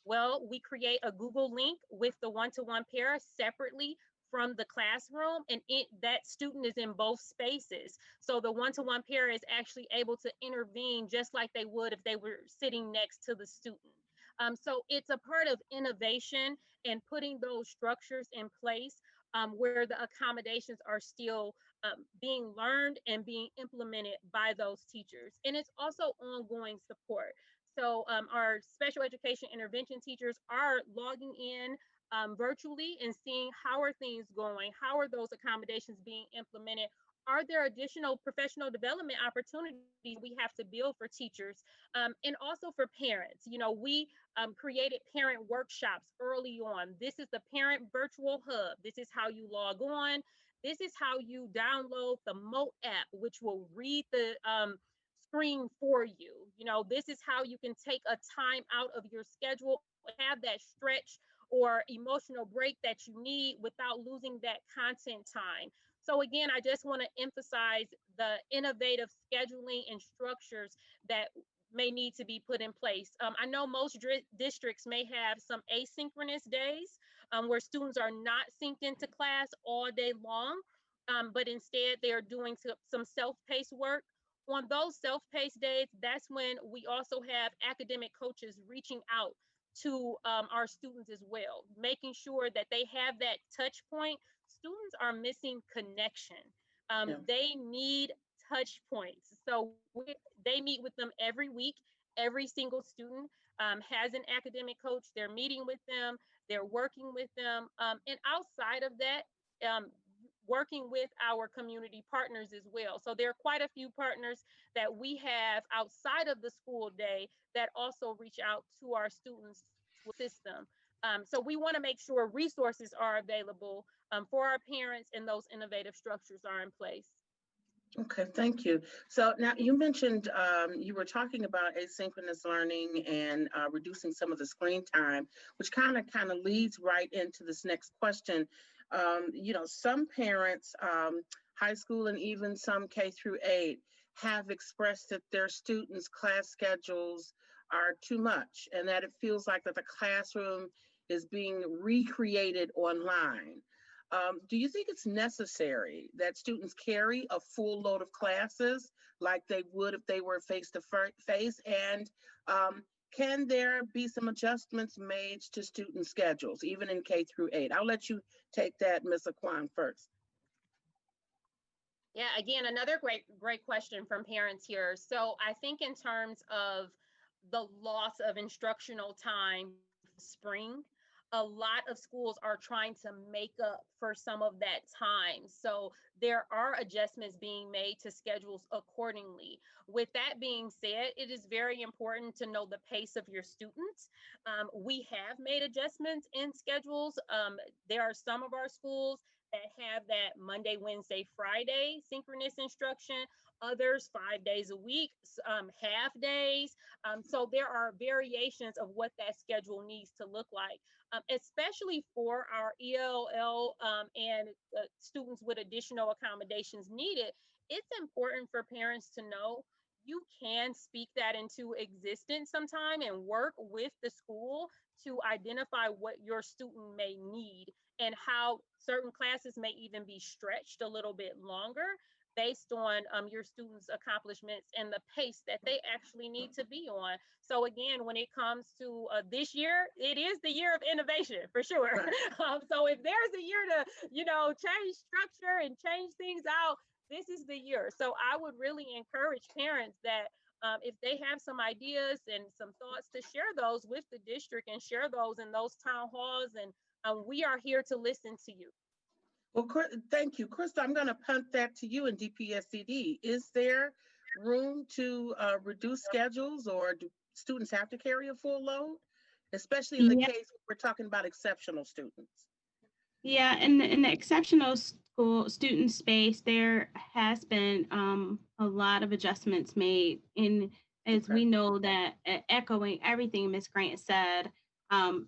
Well, we create a Google link with the one-to-one para separately from the classroom, and that student is in both spaces. So the one-to-one para is actually able to intervene just like they would if they were sitting next to the student. So it's a part of innovation and putting those structures in place where the accommodations are still being learned and being implemented by those teachers. And it's also ongoing support. So our special education intervention teachers are logging in virtually and seeing how are things going, how are those accommodations being implemented, are there additional professional development opportunities we have to build for teachers and also for parents? We created parent workshops early on. This is the Parent Virtual Hub. This is how you log on. This is how you download the Moat app, which will read the screen for you. This is how you can take a time out of your schedule, have that stretch or emotional break that you need without losing that content time. So again, I just want to emphasize the innovative scheduling and structures that may need to be put in place. I know most districts may have some asynchronous days where students are not synced into class all day long, but instead they are doing some self-paced work. On those self-paced days, that's when we also have academic coaches reaching out to our students as well, making sure that they have that touch point. Students are missing connection. They need touch points. So they meet with them every week. Every single student has an academic coach. They're meeting with them. They're working with them. And outside of that, working with our community partners as well. So there are quite a few partners that we have outside of the school day that also reach out to our students system. So we want to make sure resources are available for our parents and those innovative structures are in place. Okay, thank you. So now you mentioned you were talking about asynchronous learning and reducing some of the screen time, which kind of leads right into this next question. Some parents, high school and even some K-8, have expressed that their students' class schedules are too much and that it feels like that the classroom is being recreated online. Do you think it's necessary that students carry a full load of classes like they would if they were face-to-face? And Can there be some adjustments made to student schedules, even in K through 8? I'll let you take that, Ms. Aquan, first. Yeah, again, another great question from parents here. So I think in terms of the loss of instructional time spring, a lot of schools are trying to make up for some of that time. So there are adjustments being made to schedules accordingly. With that being said, it is very important to know the pace of your students. We have made adjustments in schedules. There are some of our schools that have that Monday, Wednesday, Friday synchronous instruction, others 5 days a week, half days. So there are variations of what that schedule needs to look like, especially for our ELL and students with additional accommodations needed. It's important for parents to know you can speak that into existence sometime and work with the school to identify what your student may need and how certain classes may even be stretched a little bit longer based on your students' accomplishments and the pace that they actually need to be on. So again, when it comes to this year, it is the year of innovation for sure. So if there's a year to, change structure and change things out, this is the year. So I would really encourage parents that if they have some ideas and some thoughts, to share those with the district and share those in those town halls. And we are here to listen to you. Well, thank you. Krista, I'm going to punt that to you in DPSCD. Is there room to reduce schedules, or do students have to carry a full load? Especially in the case we're talking about exceptional students. Yeah, in the exceptional school student space, there has been a lot of adjustments made. And as we know that, echoing everything Ms. Grant said,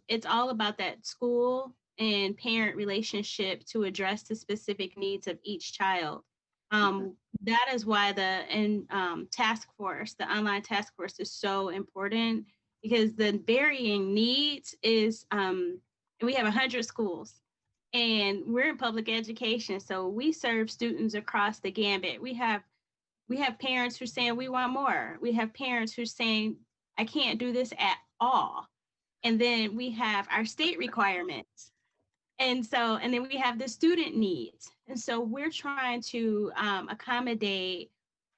it's all about that school and parent relationship to address the specific needs of each child. That is why the task force, the online task force, is so important, because the varying needs is, we have 100 schools. And we're in public education, so we serve students across the gambit. We have parents who are saying we want more. We have parents who are saying I can't do this at all. And then we have our state requirements. And then we have the student needs. And so we're trying to accommodate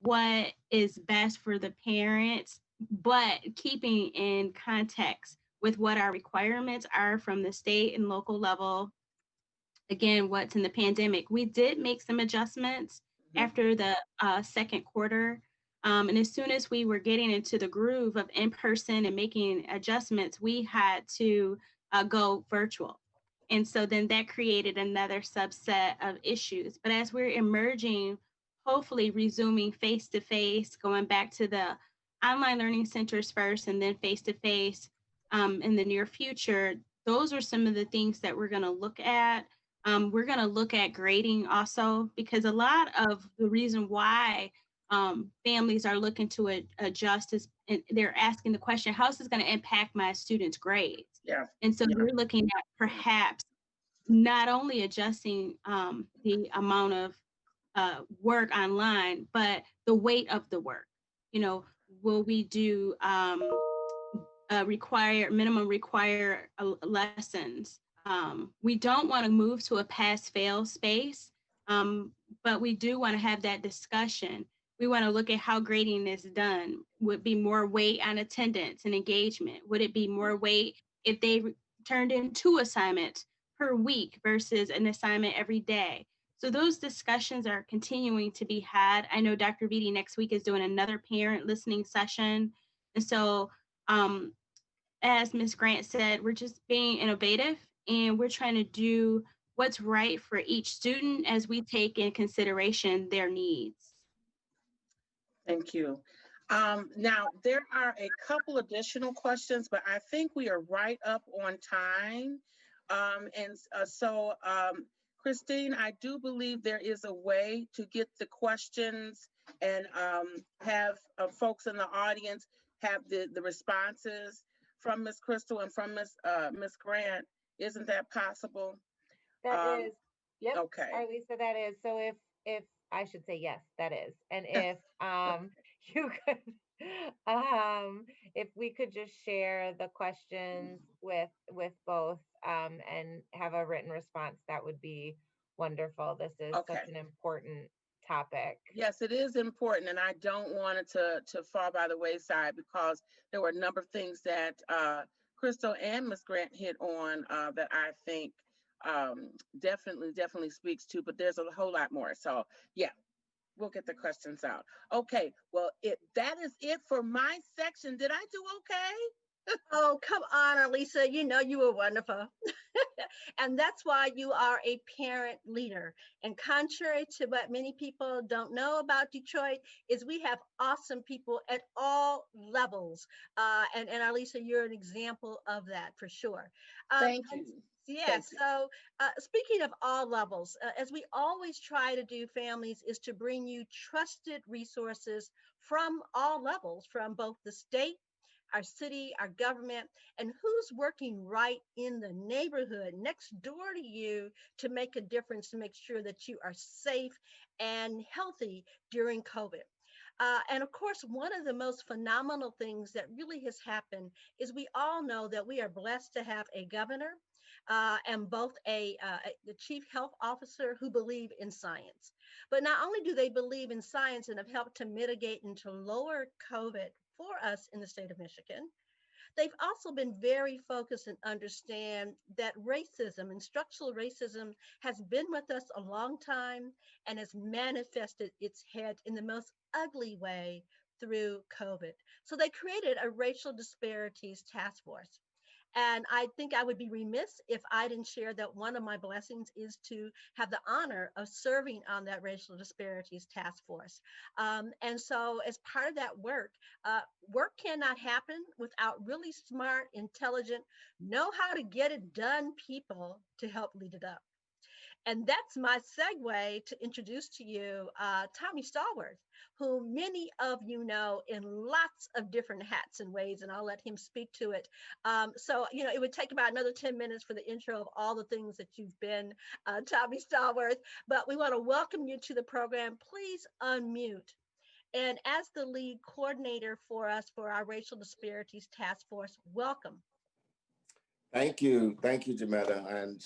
what is best for the parents, but keeping in context with what our requirements are from the state and local level. Again, what's in the pandemic. We did make some adjustments after the second quarter. And as soon as we were getting into the groove of in-person and making adjustments, we had to go virtual. And so then that created another subset of issues. But as we're emerging, hopefully resuming face-to-face, going back to the online learning centers first and then face-to-face in the near future, those are some of the things that we're going to look at. We're going to look at grading also, because a lot of the reason why families are looking to adjust is they're asking the question, how is this going to impact my students' grades? Yeah. And so we're looking at perhaps not only adjusting the amount of work online, but the weight of the work. Will we do minimum required lessons? We don't want to move to a pass-fail space, but we do want to have that discussion. We want to look at how grading is done. Would be more weight on attendance and engagement? Would it be more weight if they turned in 2 assignments per week versus an assignment every day? So those discussions are continuing to be had. I know Dr. Beatty next week is doing another parent listening session. And so as Ms. Grant said, we're just being innovative, and we're trying to do what's right for each student as we take in consideration their needs. Thank you. Now, there are a couple additional questions, but I think we are right up on time. So, Christine, I do believe there is a way to get the questions and have folks in the audience have the responses from Ms. Crystal and from Ms. Grant. Isn't that possible? That is. Yep. Okay. Arlisa, that is. So if I should say yes, that is. And if you could If we could just share the questions with both and have a written response, that would be wonderful. This is Okay. such an important topic. Yes, it is important, and I don't want it to fall by the wayside, because there were a number of things that Crystal and Ms. Grant hit on that I think definitely speaks to, but there's a whole lot more. So yeah, we'll get the questions out. Okay, well, that is it for my section. Did I do okay? Oh, come on, Lisa. You know you were wonderful. And that's why you are a parent leader. And contrary to what many people don't know about Detroit, is we have awesome people at all levels. And Alisa, you're an example of that for sure. Thank you. Yes. Thank you. So speaking of all levels, as we always try to do, families, is to bring you trusted resources from all levels, from both the state, our city, our government, and who's working right in the neighborhood next door to you to make a difference, to make sure that you are safe and healthy during COVID. And of course, one of the most phenomenal things that really has happened is we all know that we are blessed to have a governor and both the chief health officer who believe in science. But not only do they believe in science and have helped to mitigate and to lower COVID for us in the state of Michigan, they've also been very focused and understand that racism and structural racism has been with us a long time and has manifested its head in the most ugly way through COVID. So they created a racial disparities task force. And I think I would be remiss if I didn't share that one of my blessings is to have the honor of serving on that racial disparities task force. And so as part of that work cannot happen without really smart, intelligent, know how to get it done people to help lead it up. And that's my segue to introduce to you Tommy Stallworth, who many of you know in lots of different hats and ways, and I'll let him speak to it. So, it would take about another 10 minutes for the intro of all the things that you've been, Tommy Stallworth, but we want to welcome you to the program. Please unmute. And as the lead coordinator for us for our Racial Disparities Task Force, welcome. Thank you, Jametta. And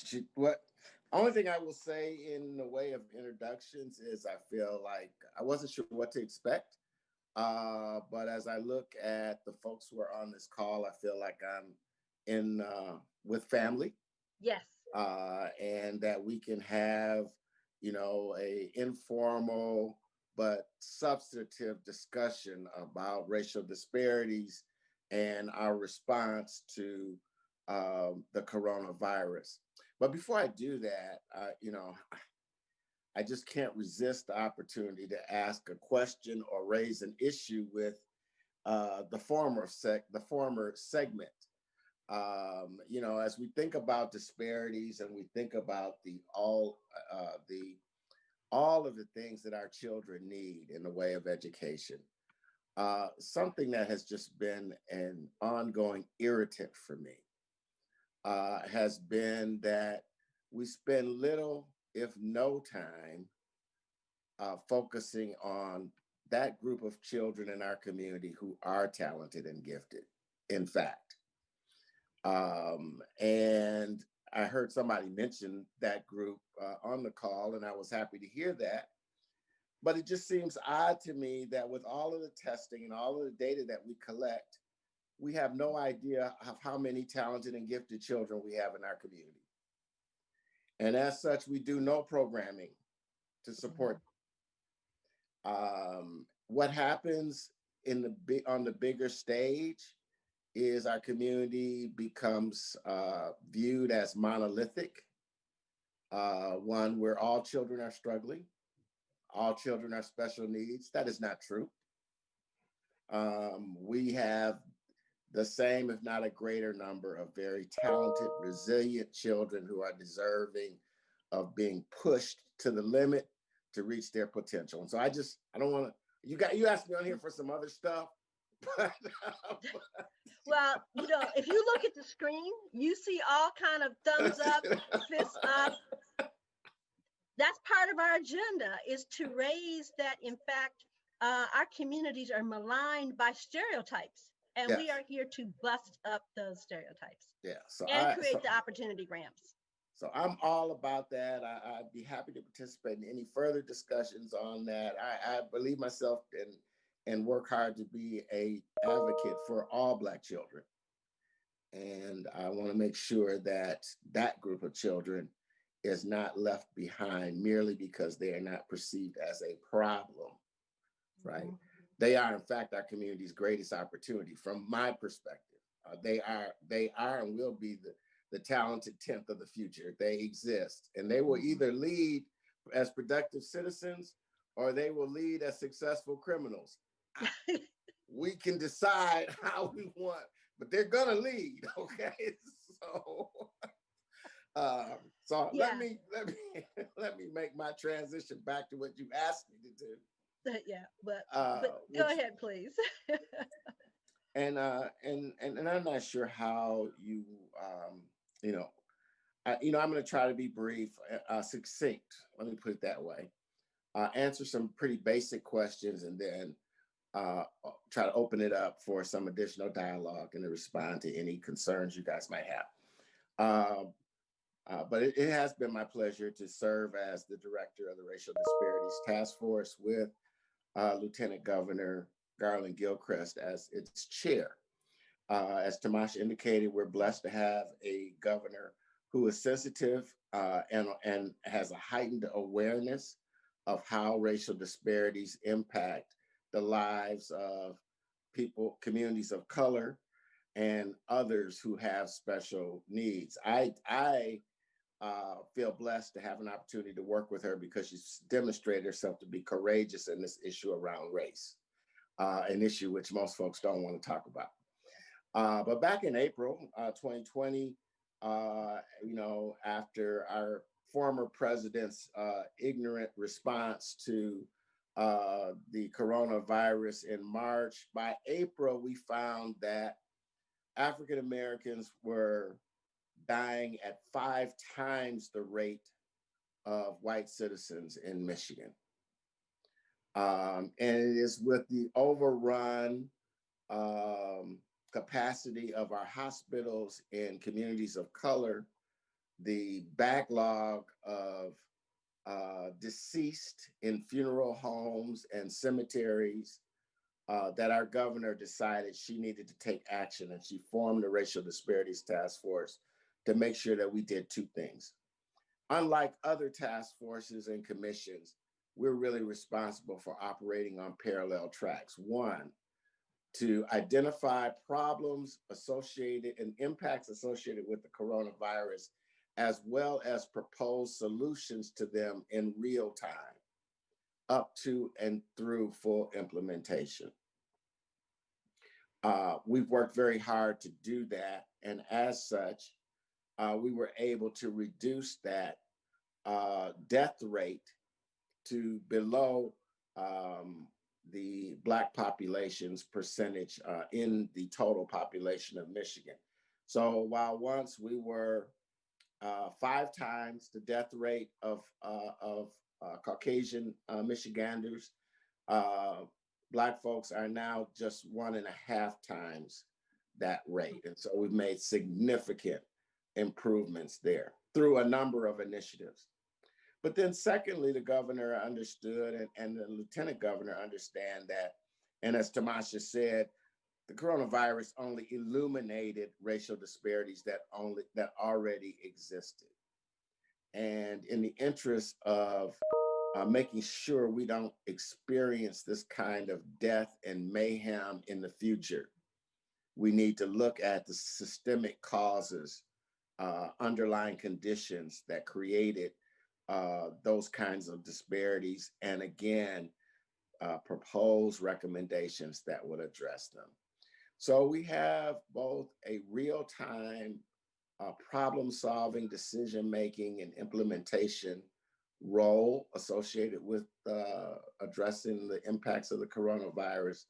only thing I will say in the way of introductions is I feel like I wasn't sure what to expect. But as I look at the folks who are on this call, I feel like I'm with family. Yes. And that we can have, a informal but substantive discussion about racial disparities and our response to the coronavirus. But before I do that, I just can't resist the opportunity to ask a question or raise an issue with the former segment. As we think about disparities and we think about all of the things that our children need in the way of education, something that has just been an ongoing irritant for me has been that we spend little, if no time, focusing on that group of children in our community who are talented and gifted, in fact. And I heard somebody mention that group on the call, and I was happy to hear that. But it just seems odd to me that with all of the testing and all of the data that we collect, we have no idea of how many talented and gifted children we have in our community. And as such, we do no programming to support. What happens on the bigger stage is our community becomes viewed as monolithic, one where all children are struggling, all children are special needs. That is not true. We have the same, if not a greater number of very talented, resilient children who are deserving of being pushed to the limit to reach their potential. And so I don't want to, you asked me on here for some other stuff. Well, if you look at the screen, you see all kind of thumbs up, fists up. That's part of our agenda, is to raise that, in fact, our communities are maligned by stereotypes, and Yes. we are here to bust up those stereotypes Yeah. and create the opportunity ramps. So I'm all about that. I'd be happy to participate in any further discussions on that. I believe myself and work hard to be a advocate for all Black children. And I want to make sure that that group of children is not left behind merely because they are not perceived as a problem, right? Mm-hmm. They are, in fact, our community's greatest opportunity from my perspective. They are and will be the talented 10th of the future. They exist, and they will either lead as productive citizens or they will lead as successful criminals. We can decide how we want, but they're gonna lead, okay? So Yeah. let me make my transition back to what you asked me to do. Yeah, but go ahead, please. And I'm not sure how you I'm going to try to be brief, succinct. Let me put it that way. Answer some pretty basic questions, and then try to open it up for some additional dialogue and to respond to any concerns you guys might have. But it has been my pleasure to serve as the director of the Racial Disparities Task Force with Lieutenant Governor Garland Gilchrist as its chair. As Tamasha indicated, we're blessed to have a governor who is sensitive and has a heightened awareness of how racial disparities impact the lives of people, communities of color, and others who have special needs. I feel blessed to have an opportunity to work with her because she's demonstrated herself to be courageous in this issue around race, an issue which most folks don't want to talk about. But back in April 2020, after our former president's ignorant response to the coronavirus in March, by April, we found that African Americans were dying at 5 times the rate of white citizens in Michigan. And it is with the overrun capacity of our hospitals in communities of color, the backlog of deceased in funeral homes and cemeteries, that our governor decided she needed to take action, and she formed the Racial Disparities Task Force to make sure that we did 2 things. Unlike other task forces and commissions, we're really responsible for operating on parallel tracks. 1, to identify problems associated and impacts associated with the coronavirus, as well as propose solutions to them in real time, up to and through full implementation. We've worked very hard to do that, and as such, we were able to reduce that death rate to below the Black population's percentage in the total population of Michigan. So while once we were 5 times the death rate of Caucasian Michiganders, Black folks are now just 1.5 times that rate. And so we've made significant improvements there through a number of initiatives. But then secondly, the governor understood, and the lieutenant governor understand that, and as Tamasha said, the coronavirus only illuminated racial disparities that already existed. And in the interest of making sure we don't experience this kind of death and mayhem in the future, we need to look at the systemic causes, underlying conditions that created those kinds of disparities, and again, propose recommendations that would address them. So we have both a real-time problem-solving, decision-making, and implementation role associated with addressing the impacts of the coronavirus.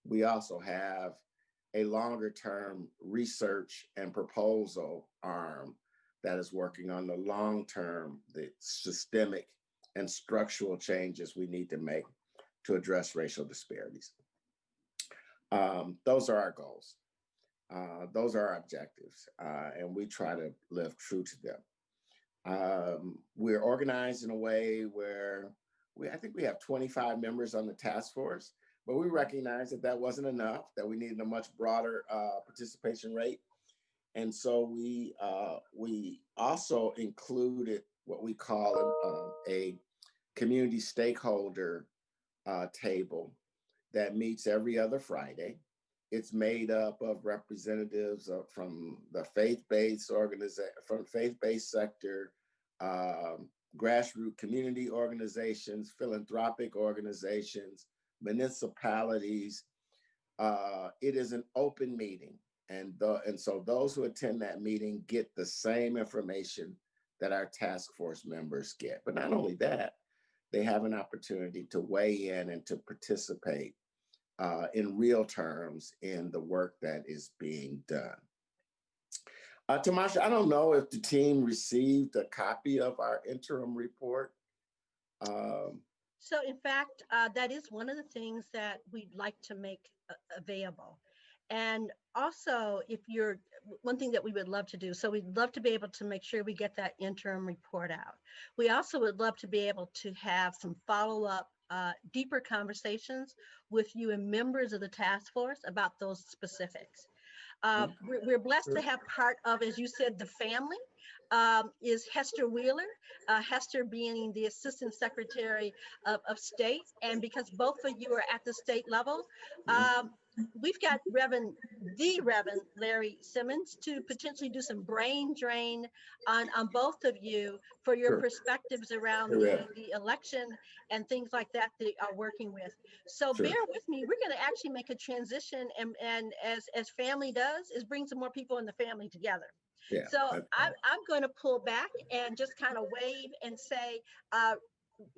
We also have a longer-term research and proposal arm that is working on the long-term, the systemic and structural changes we need to make to address racial disparities. Those are our goals. Those are our objectives, and we try to live true to them. We're organized in a way where I think we have 25 members on the task force, but we recognize that that wasn't enough, that we needed a much broader participation rate. And so we also included what we call a community stakeholder table that meets every other Friday. It's made up of representatives from the faith-based sector, grassroots community organizations, philanthropic organizations, municipalities. It is an open meeting. And so those who attend that meeting get the same information that our task force members get. But not only that, they have an opportunity to weigh in and to participate in real terms in the work that is being done. Tamasha, I don't know if the team received a copy of our interim report. So in fact, that is one of the things that we'd like to make available. And also, one thing that we would love to do, so we'd love to be able to make sure we get that interim report out. We also would love to be able to have some follow-up, deeper conversations with you and members of the task force about those specifics. We're blessed to have part of, as you said, the family. Is Hester Wheeler, Hester being the Assistant Secretary of State. And because both of you are at the state level, we've got Reverend Larry Simmons to potentially do some brain drain on both of you for your perspectives around the election and things like that they are working with. So bear with me, we're going to actually make a transition, and as family does, is bring some more people in the family together. Yeah, so I'm going to pull back and just kind of wave and say,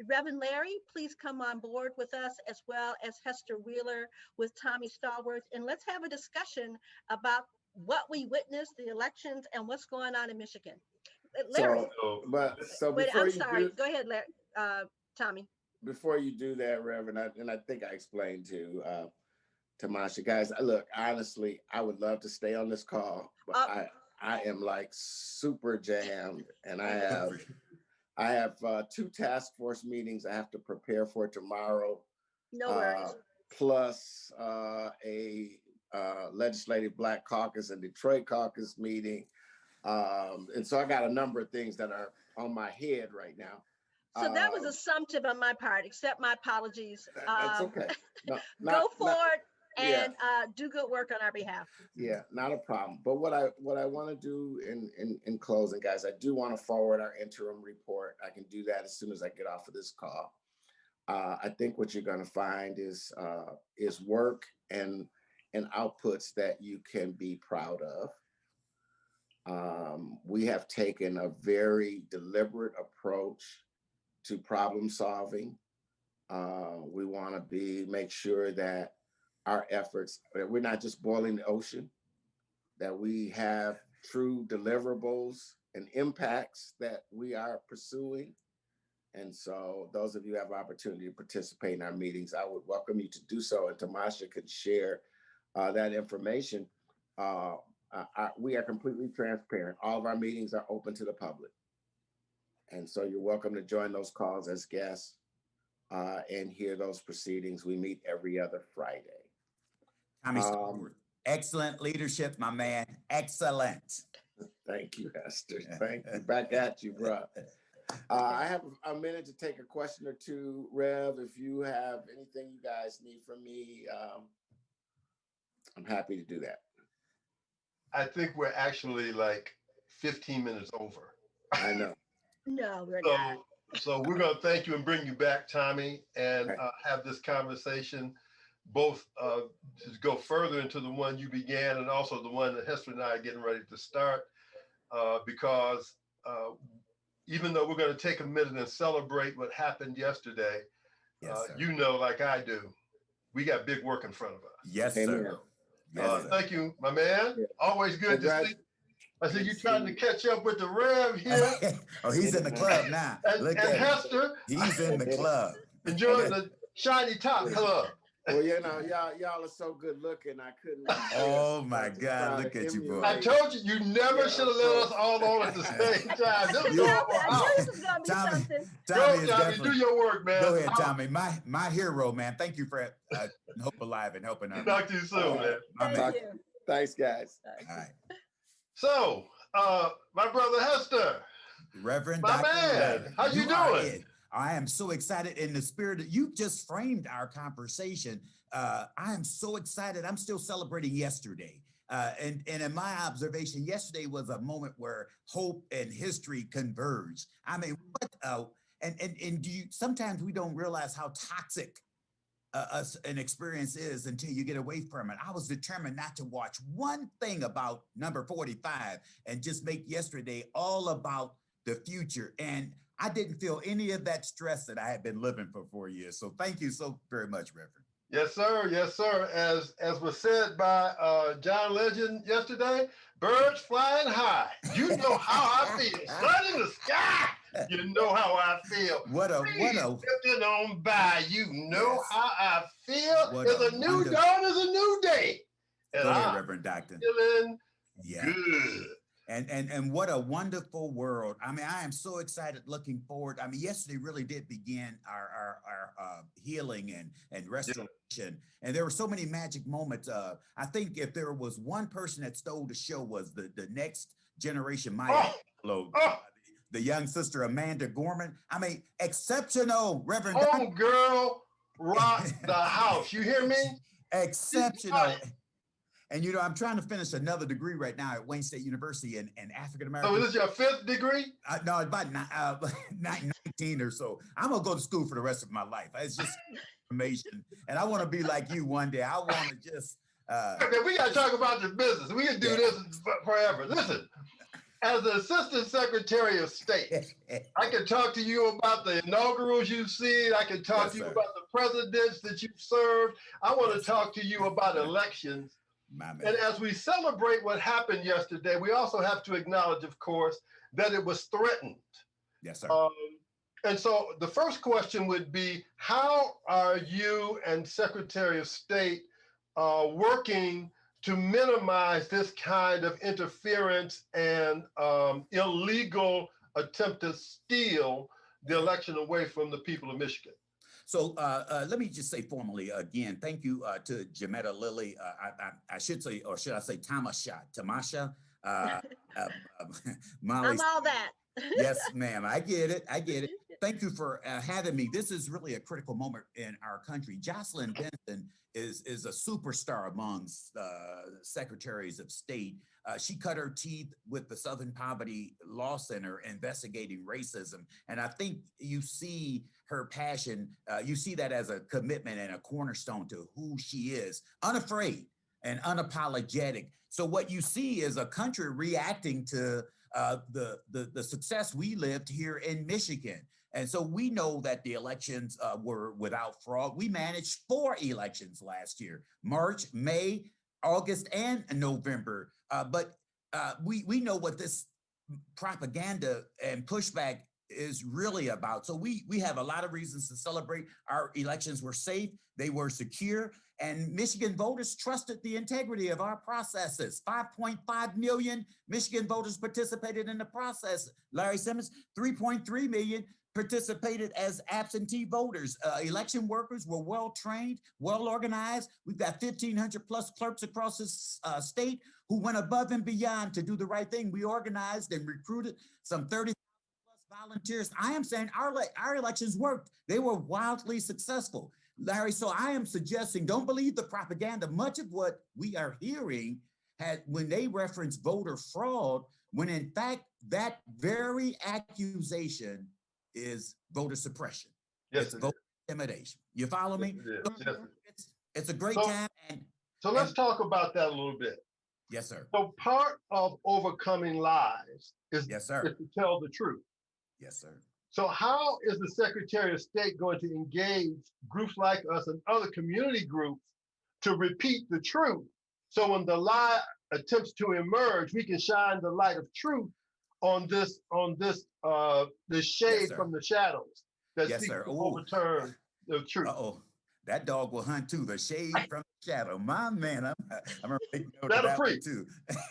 Reverend Larry, please come on board with us, as well as Hester Wheeler with Tommy Stallworth, and let's have a discussion about what we witnessed, the elections, and what's going on in Michigan. Larry. Go ahead, Larry. Tommy. Before you do that, Reverend, and I think I explained to Tamasha, guys, look, honestly, I would love to stay on this call, but I am like super jammed, and I have 2 task force meetings I have to prepare for tomorrow. No worries. Plus a legislative Black caucus and Detroit caucus meeting. And so I got a number of things that are on my head right now. So that was assumptive on my part, accept my apologies. That's okay. Go forward. And do good work on our behalf. Yeah, not a problem. But what I want to do in closing, guys, I do want to forward our interim report. I can do that as soon as I get off of this call. I think what you're going to find is work and outputs that you can be proud of. We have taken a very deliberate approach to problem solving. We want to make sure that our efforts, that we're not just boiling the ocean, that we have true deliverables and impacts that we are pursuing. And so those of you who have opportunity to participate in our meetings, I would welcome you to do so. And Tamasha could share that information. We are completely transparent. All of our meetings are open to the public. And so you're welcome to join those calls as guests and hear those proceedings. We meet every other Friday. Tommy, excellent leadership, my man. Excellent. Thank you, Hester. Thank you. Back at you, bro. I have a minute to take a question or two. Rev, if you have anything you guys need from me, I'm happy to do that. I think we're actually like 15 minutes over. I know. No, we're not. So we're going to thank you and bring you back, Tommy, and have this conversation, both to go further into the one you began and also the one that Hester and I are getting ready to start, because even though we're going to take a minute and celebrate what happened yesterday, you know, like I do, we got big work in front of us. Yes, sir. Thank you, my man. Always good to see you. I said, you trying to catch up with the Rev here. Oh, he's in the club now. And Hester. He's in the club. Enjoying the Shiny Top Club. Well, you know, y'all are so good looking. I couldn't. Oh my God, look at you, boy. I told you, you never should have let us all on at the same time. This is I knew this was gonna be Tommy, something. Tommy, Go, Tommy, do your work, man. Go ahead, Tommy. My hero, man. Thank you for Hope Alive and helping us. Talk to you soon, man. Thank you. Thanks, guys. All right. So, my brother Hester. Reverend My Dr. man, Lefevre, how you doing? I am so excited in the spirit. You just framed our conversation. I am so excited. I'm still celebrating yesterday. And in my observation, yesterday was a moment where hope and history converged. I mean, and do you, sometimes we don't realize how toxic an experience is until you get away from it. I was determined not to watch one thing about number 45 and just make yesterday all about the future. And I didn't feel any of that stress that I had been living for 4 years. So thank you so very much, Reverend. Yes, sir. Yes, sir. As was said by John Legend yesterday, birds flying high. You know how I feel. Sun in the sky. You know how I feel. What a lifting on by. You know Yes. how I feel. It's a new dawn. It's a new day. And Go ahead, I'm Reverend Doctor. feeling Yeah. good. And what a wonderful world. I mean, I am so excited looking forward. I mean, yesterday really did begin our healing and restoration. Yeah. And there were so many magic moments. I think if there was one person that stole the show was the next generation, the young sister, Amanda Gorman. I mean, exceptional, Reverend. Girl rocked the house. You hear me? Exceptional. And you know, I'm trying to finish another degree right now at Wayne State University in African American. So is this your 5th degree? No, about 19 or so. I'm gonna go to school for the rest of my life. It's just information, and I want to be like you one day. I want to just. We gotta talk about the business. We can do this forever. Listen, as the Assistant Secretary of State, I can talk to you about the inaugurals you've seen. I can talk to you about the presidents that you've served. I want to talk to you about elections. And as we celebrate what happened yesterday, we also have to acknowledge, of course, that it was threatened. Yes, sir. And so the first question would be, how are you and Secretary of State working to minimize this kind of interference and illegal attempt to steal the election away from the people of Michigan? So let me just say formally again, thank you to Jametta Lilly. I should say, or should I say Tamasha? Molly. I'm all that. Yes, ma'am. I get it. I get it. Thank you for having me. This is really a critical moment in our country. Jocelyn Benson is a superstar amongst secretaries of state. She cut her teeth with the Southern Poverty Law Center investigating racism. And I think you see her passion, you see that as a commitment and a cornerstone to who she is, unafraid and unapologetic. So what you see is a country reacting to the success we lived here in Michigan. And so we know that the elections were without fraud. We managed 4 elections last year, March, May, August, and November. But we know what this propaganda and pushback is really about. So we have a lot of reasons to celebrate. Our elections were safe, they were secure, and Michigan voters trusted the integrity of our processes. 5.5 million Michigan voters participated in the process. Larry Simmons, 3.3 million participated as absentee voters. Election workers were well-trained, well-organized. We've got 1,500 plus clerks across this state who went above and beyond to do the right thing. We organized and recruited some 30 plus volunteers. I am saying our elections worked. They were wildly successful. Larry, so I am suggesting, don't believe the propaganda. Much of what we are hearing when they reference voter fraud, when in fact, that very accusation is voter suppression. Yes, it's voter intimidation. You follow me? It's a great time. So let's talk about that a little bit. Yes, sir. So part of overcoming lies is, yes, sir, is to tell the truth. Yes, sir. So how is the Secretary of State going to engage groups like us and other community groups to repeat the truth? So when the lie attempts to emerge, we can shine the light of truth on this shade from the shadows that seeks to overturn the truth. That dog will hunt too. The shade from the shadow. My man, I'm gonna make note of That'll that one preach. too.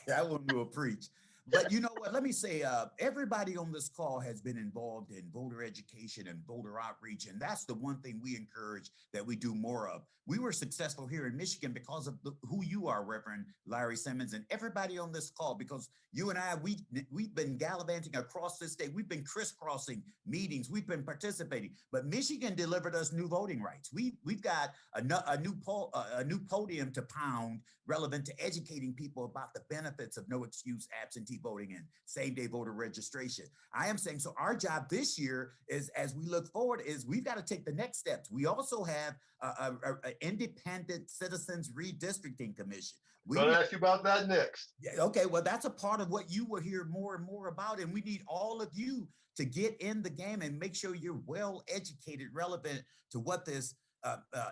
That one will preach. But you know what? Let me say, everybody on this call has been involved in voter education and voter outreach, and that's the one thing we encourage that we do more of. We were successful here in Michigan because of who you are, Reverend Larry Simmons, and everybody on this call, because you and I, we've been gallivanting across this state. We've been crisscrossing meetings. We've been participating. But Michigan delivered us new voting rights. We've got a new podium to pound relevant to educating people about the benefits of no excuse absentee voting and same-day voter registration. I am saying, so our job this year is, as we look forward, is we've got to take the next steps. We also have an independent citizens redistricting commission. We're going to ask you about that next. Yeah, okay, well, that's a part of what you will hear more and more about, and we need all of you to get in the game and make sure you're well educated relevant to what this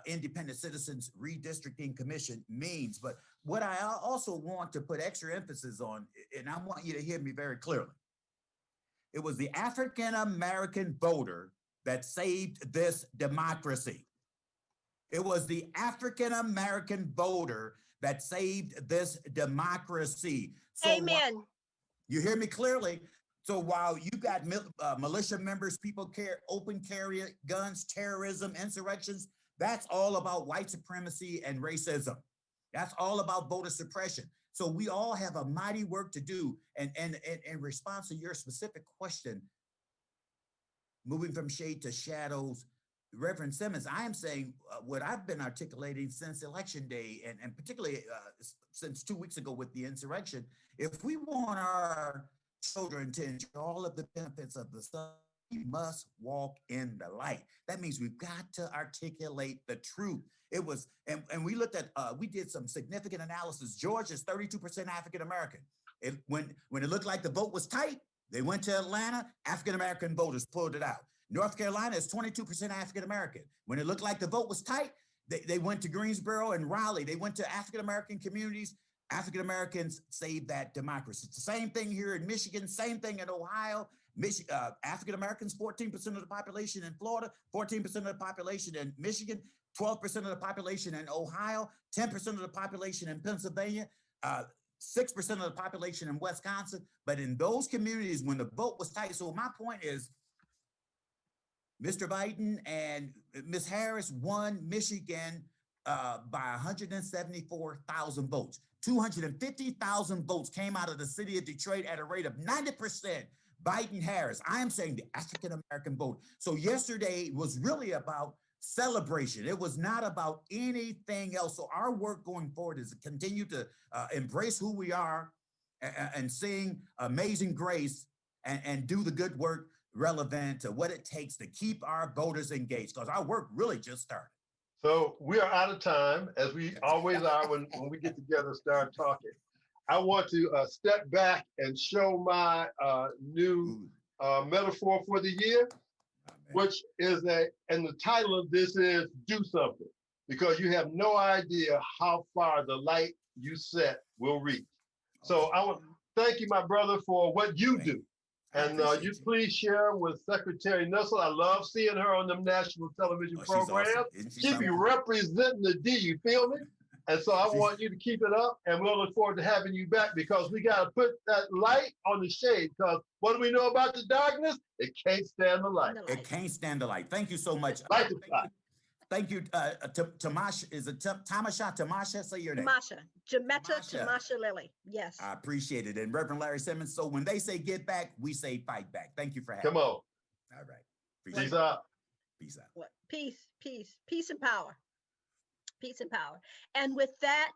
Independent Citizens Redistricting Commission means. But what I also want to put extra emphasis on, and I want you to hear me very clearly, it was the African-American voter that saved this democracy. It was the African-American voter that saved this democracy. So amen. You hear me clearly? So while you got militia members, people open carry guns, terrorism, insurrections, that's all about white supremacy and racism. That's all about voter suppression. So we all have a mighty work to do. And in response to your specific question, moving from shade to shadows, Reverend Simmons, I am saying what I've been articulating since Election Day, and particularly since 2 weeks ago with the insurrection, if we want our children to enjoy all of the benefits of the sun, we must walk in the light. That means we've got to articulate the truth. It was, and we looked at, we did some significant analysis. Georgia's 32% African-American. When it looked like the vote was tight, they went to Atlanta, African-American voters pulled it out. North Carolina is 22% African-American. When it looked like the vote was tight, they went to Greensboro and Raleigh. They went to African-American communities. African-Americans saved that democracy. It's the same thing here in Michigan, same thing in Ohio. African-Americans, 14% of the population in Florida, 14% of the population in Michigan, 12% of the population in Ohio, 10% of the population in Pennsylvania, 6% of the population in Wisconsin. But in those communities, when the vote was tight, so my point is, Mr. Biden and Ms. Harris won Michigan by 174,000 votes. 250,000 votes came out of the city of Detroit at a rate of 90%. Biden-Harris, I am saying the African-American vote. So yesterday was really about celebration. It was not about anything else. So our work going forward is to continue to embrace who we are and sing Amazing Grace and do the good work relevant to what it takes to keep our voters engaged, because our work really just started. So we are out of time, as we always are when we get together and start talking. I want to step back and show my new metaphor for the year, which is and the title of this is Do Something, because you have no idea how far the light you set will reach. So I want to thank you, my brother, for what you do. And you please share with Secretary Nussle. I love seeing her on them national television programs. Awesome. She be representing the D, you feel me? And so I want you to keep it up, and we'll look forward to having you back, because we got to put that light on the shade, because what do we know about the darkness? It can't stand the light. It can't stand the light. Thank you so much. Thank you, Tamasha. Is it Tamasha? Tamasha, say your name. Tamasha. Jametta Tamasha Lilly. Yes. I appreciate it. And Reverend Larry Simmons. So when they say get back, we say fight back. Thank you for having me. Come on. All right. Peace out. Peace out. What? Peace and power. Peace and power. And with that,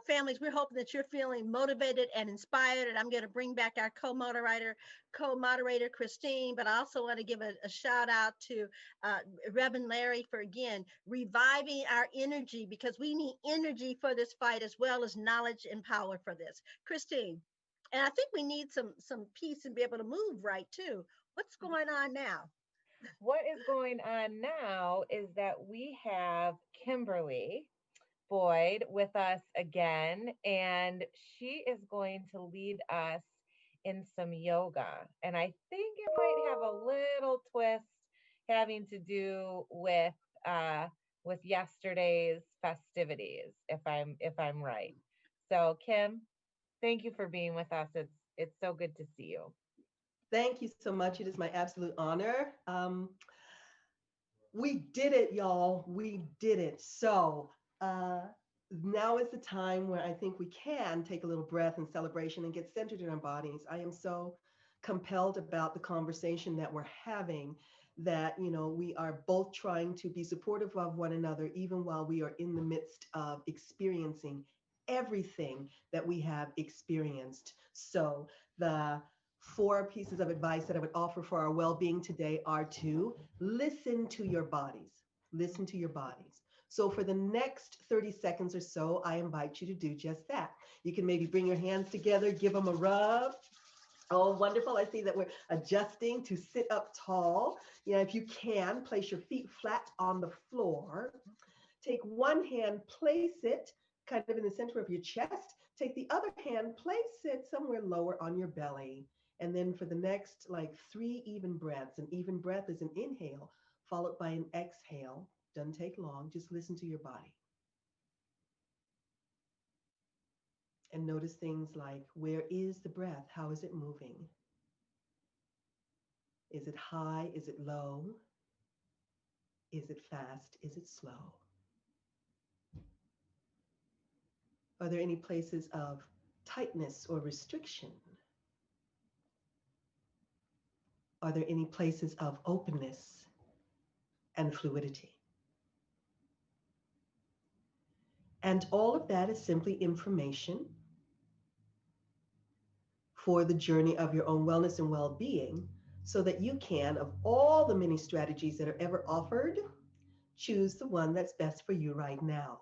families, we're hoping that you're feeling motivated and inspired. And I'm going to bring back our co-moderator, Christine. But I also want to give a shout out to Reverend Larry for, again, reviving our energy, because we need energy for this fight, as well as knowledge and power for this. Christine, and I think we need some peace and be able to move right too. What's going on now? What is going on now is that we have Kimberly Boyd with us again, and she is going to lead us in some yoga. And I think it might have a little twist having to do with with yesterday's festivities, if I'm right. So Kim, thank you for being with us. It's so good to see you. Thank you so much. It is my absolute honor. We did it, y'all. We did it. So now is the time where I think we can take a little breath and celebration and get centered in our bodies. I am so compelled about the conversation that we're having, that we are both trying to be supportive of one another, even while we are in the midst of experiencing everything that we have experienced. So the 4 pieces of advice that I would offer for our well-being today are to listen to your bodies. Listen to your bodies. So for the next 30 seconds or so, I invite you to do just that. You can maybe bring your hands together, give them a rub. Oh, wonderful. I see that we're adjusting to sit up tall. If you can, place your feet flat on the floor. Take one hand, place it kind of in the center of your chest. Take the other hand, place it somewhere lower on your belly. And then for the next 3 even breaths, an even breath is an inhale followed by an exhale. Doesn't take long. Just listen to your body. And notice things like, where is the breath? How is it moving? Is it high? Is it low? Is it fast? Is it slow? Are there any places of tightness or restriction? Are there any places of openness and fluidity? And all of that is simply information for the journey of your own wellness and well-being, so that you can, of all the many strategies that are ever offered, choose the one that's best for you right now.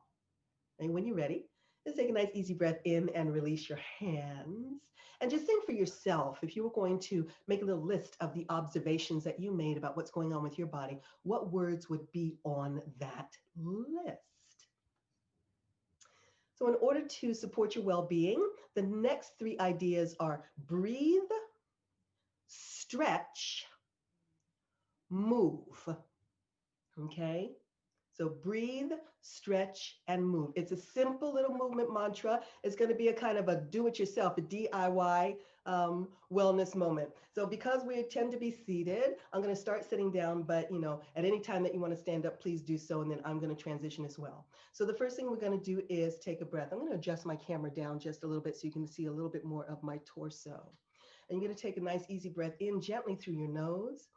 And when you're ready, just take a nice easy breath in and release your hands. And just think for yourself, if you were going to make a little list of the observations that you made about what's going on with your body, what words would be on that list? So in order to support your well-being, the next 3 ideas are breathe, stretch, move. Okay? So breathe, stretch, and move. It's a simple little movement mantra. It's going to be a kind of a do-it-yourself, a DIY wellness moment. So because we tend to be seated, I'm going to start sitting down, but at any time that you want to stand up, please do so, and then I'm going to transition as well. So the first thing we're going to do is take a breath. I'm going to adjust my camera down just a little bit so you can see a little bit more of my torso. And you're going to take a nice easy breath in gently through your nose.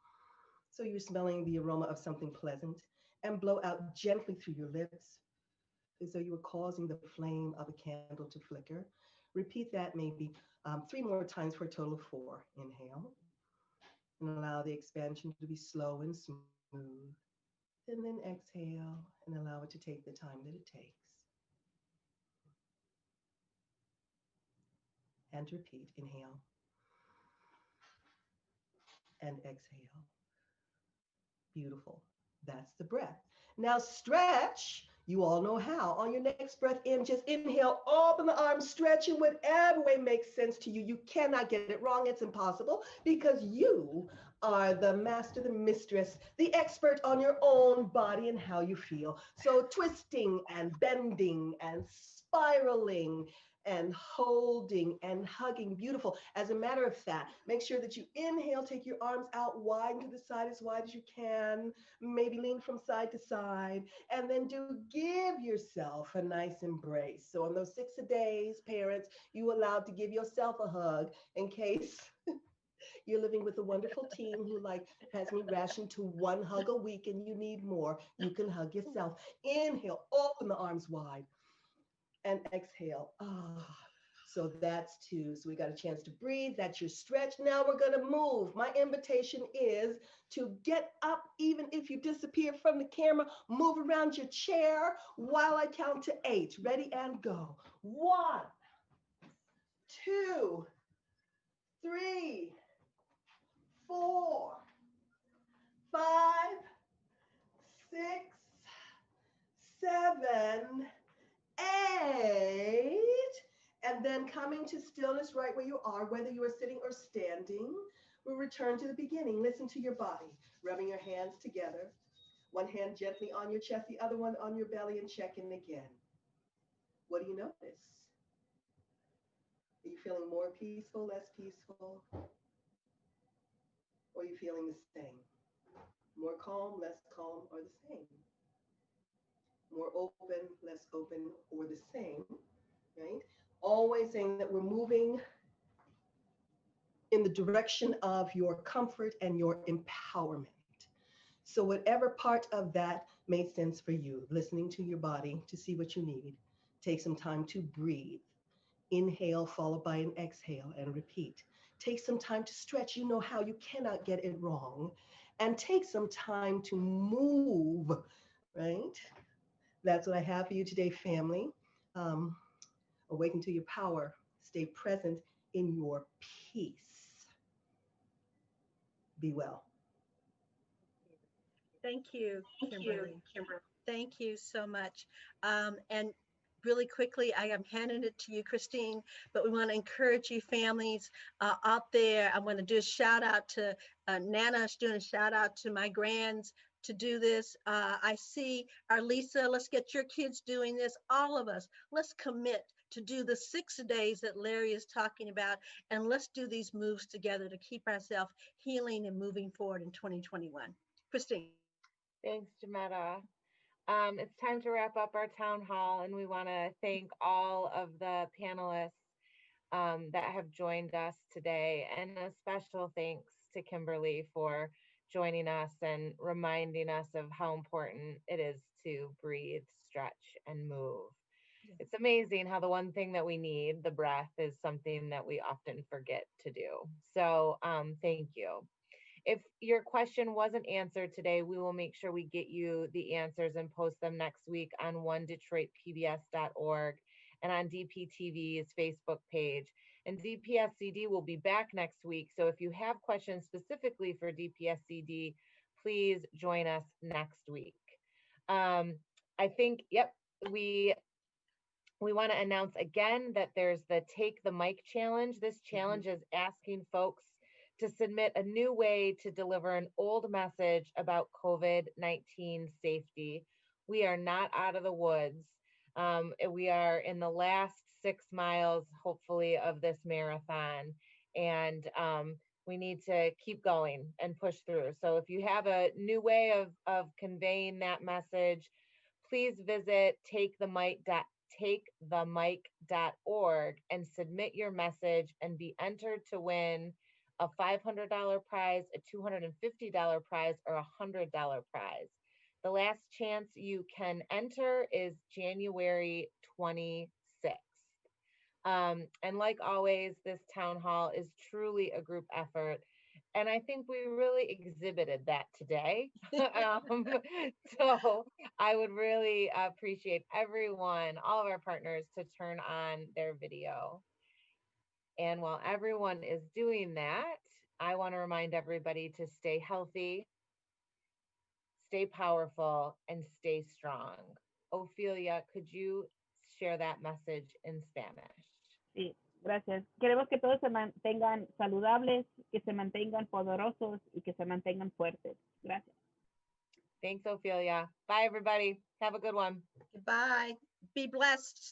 So you're smelling the aroma of something pleasant, and blow out gently through your lips as though you were causing the flame of a candle to flicker. Repeat that maybe 3 more times for a total of 4. Inhale, and allow the expansion to be slow and smooth. And then exhale and allow it to take the time that it takes. And repeat, inhale and exhale. Beautiful. That's the breath. Now stretch. You all know how. On your next breath in, just inhale, open the arms, stretch in whatever way makes sense to you. You cannot get it wrong. It's impossible, because you are the master, the mistress, the expert on your own body and how you feel. So twisting and bending and spiraling and holding and hugging, beautiful. As a matter of fact, make sure that you inhale, take your arms out wide to the side, as wide as you can, maybe lean from side to side, and then give yourself a nice embrace. So on those 6 days, parents, you allowed to give yourself a hug in case you're living with a wonderful team who has me rationed to 1 hug a week and you need more. You can hug yourself. Inhale, open the arms wide. And exhale. So that's 2. So we got a chance to breathe. That's your stretch. Now we're going to move. My invitation is to get up, even if you disappear from the camera. Move around your chair while I count to 8. Ready and go. 1, 2, 3, 4, 5, 6, 7, 8, and then coming to stillness right where you are, whether you are sitting or standing. We'll return to the beginning. Listen to your body, rubbing your hands together, One hand gently on your chest, the other one on your belly, and check in again. What do you notice? Are you feeling more peaceful, less peaceful? Or are you feeling the same? More calm, less calm, or the same? More open, less open, or the same, right? Always saying that we're moving in the direction of your comfort and your empowerment. So whatever part of that made sense for you, listening to your body to see what you need, take some time to breathe. Inhale followed by an exhale and repeat. Take some time to stretch. You know how you cannot get it wrong. And take some time to move, right? That's what I have for you today, family. Awaken to your power. Stay present in your peace. Be well. Thank you, Kimberly. Thank you so much. And really quickly, I am handing it to you, Christine, but we want to encourage you families out there. I want to do a shout out to Nana's doing a shout out to my grands to do this. I see our Lisa, let's get your kids doing this. All of us, let's commit to do the 6 days that Larry is talking about. And let's do these moves together to keep ourselves healing and moving forward in 2021. Christine. Thanks, Jametta. It's time to wrap up our town hall, and we want to thank all of the panelists that have joined us today, and a special thanks to Kimberly for joining us and reminding us of how important it is to breathe, stretch, and move. Yeah. It's amazing how the one thing that we need, the breath, is something that we often forget to do. So thank you. If your question wasn't answered today, we will make sure we get you the answers and post them next week on onedetroitpbs.org and on DPTV's Facebook page. And DPSCD will be back next week. So if you have questions specifically for DPSCD, please join us next week. I think, yep, we want to announce again that there's the Take the Mic Challenge. This challenge is asking folks to submit a new way to deliver an old message about COVID-19 safety. We are not out of the woods. We are in the last 6 miles, hopefully, of this marathon. And we need to keep going and push through. So if you have a new way of conveying that message, please visit takethemic.org and submit your message and be entered to win a $500 prize, a $250 prize, or a $100 prize. The last chance you can enter is January 26th. And like always, this town hall is truly a group effort. And I think we really exhibited that today. So I would really appreciate everyone, all of our partners, to turn on their video. And while everyone is doing that, I want to remind everybody to stay healthy, stay powerful, and stay strong. Ophelia, could you share that message in Spanish? Sí, gracias. Queremos que todos se mantengan saludables, que se mantengan poderosos y que se mantengan fuertes. Gracias. Thanks, Ophelia. Bye, everybody. Have a good one. Goodbye. Be blessed.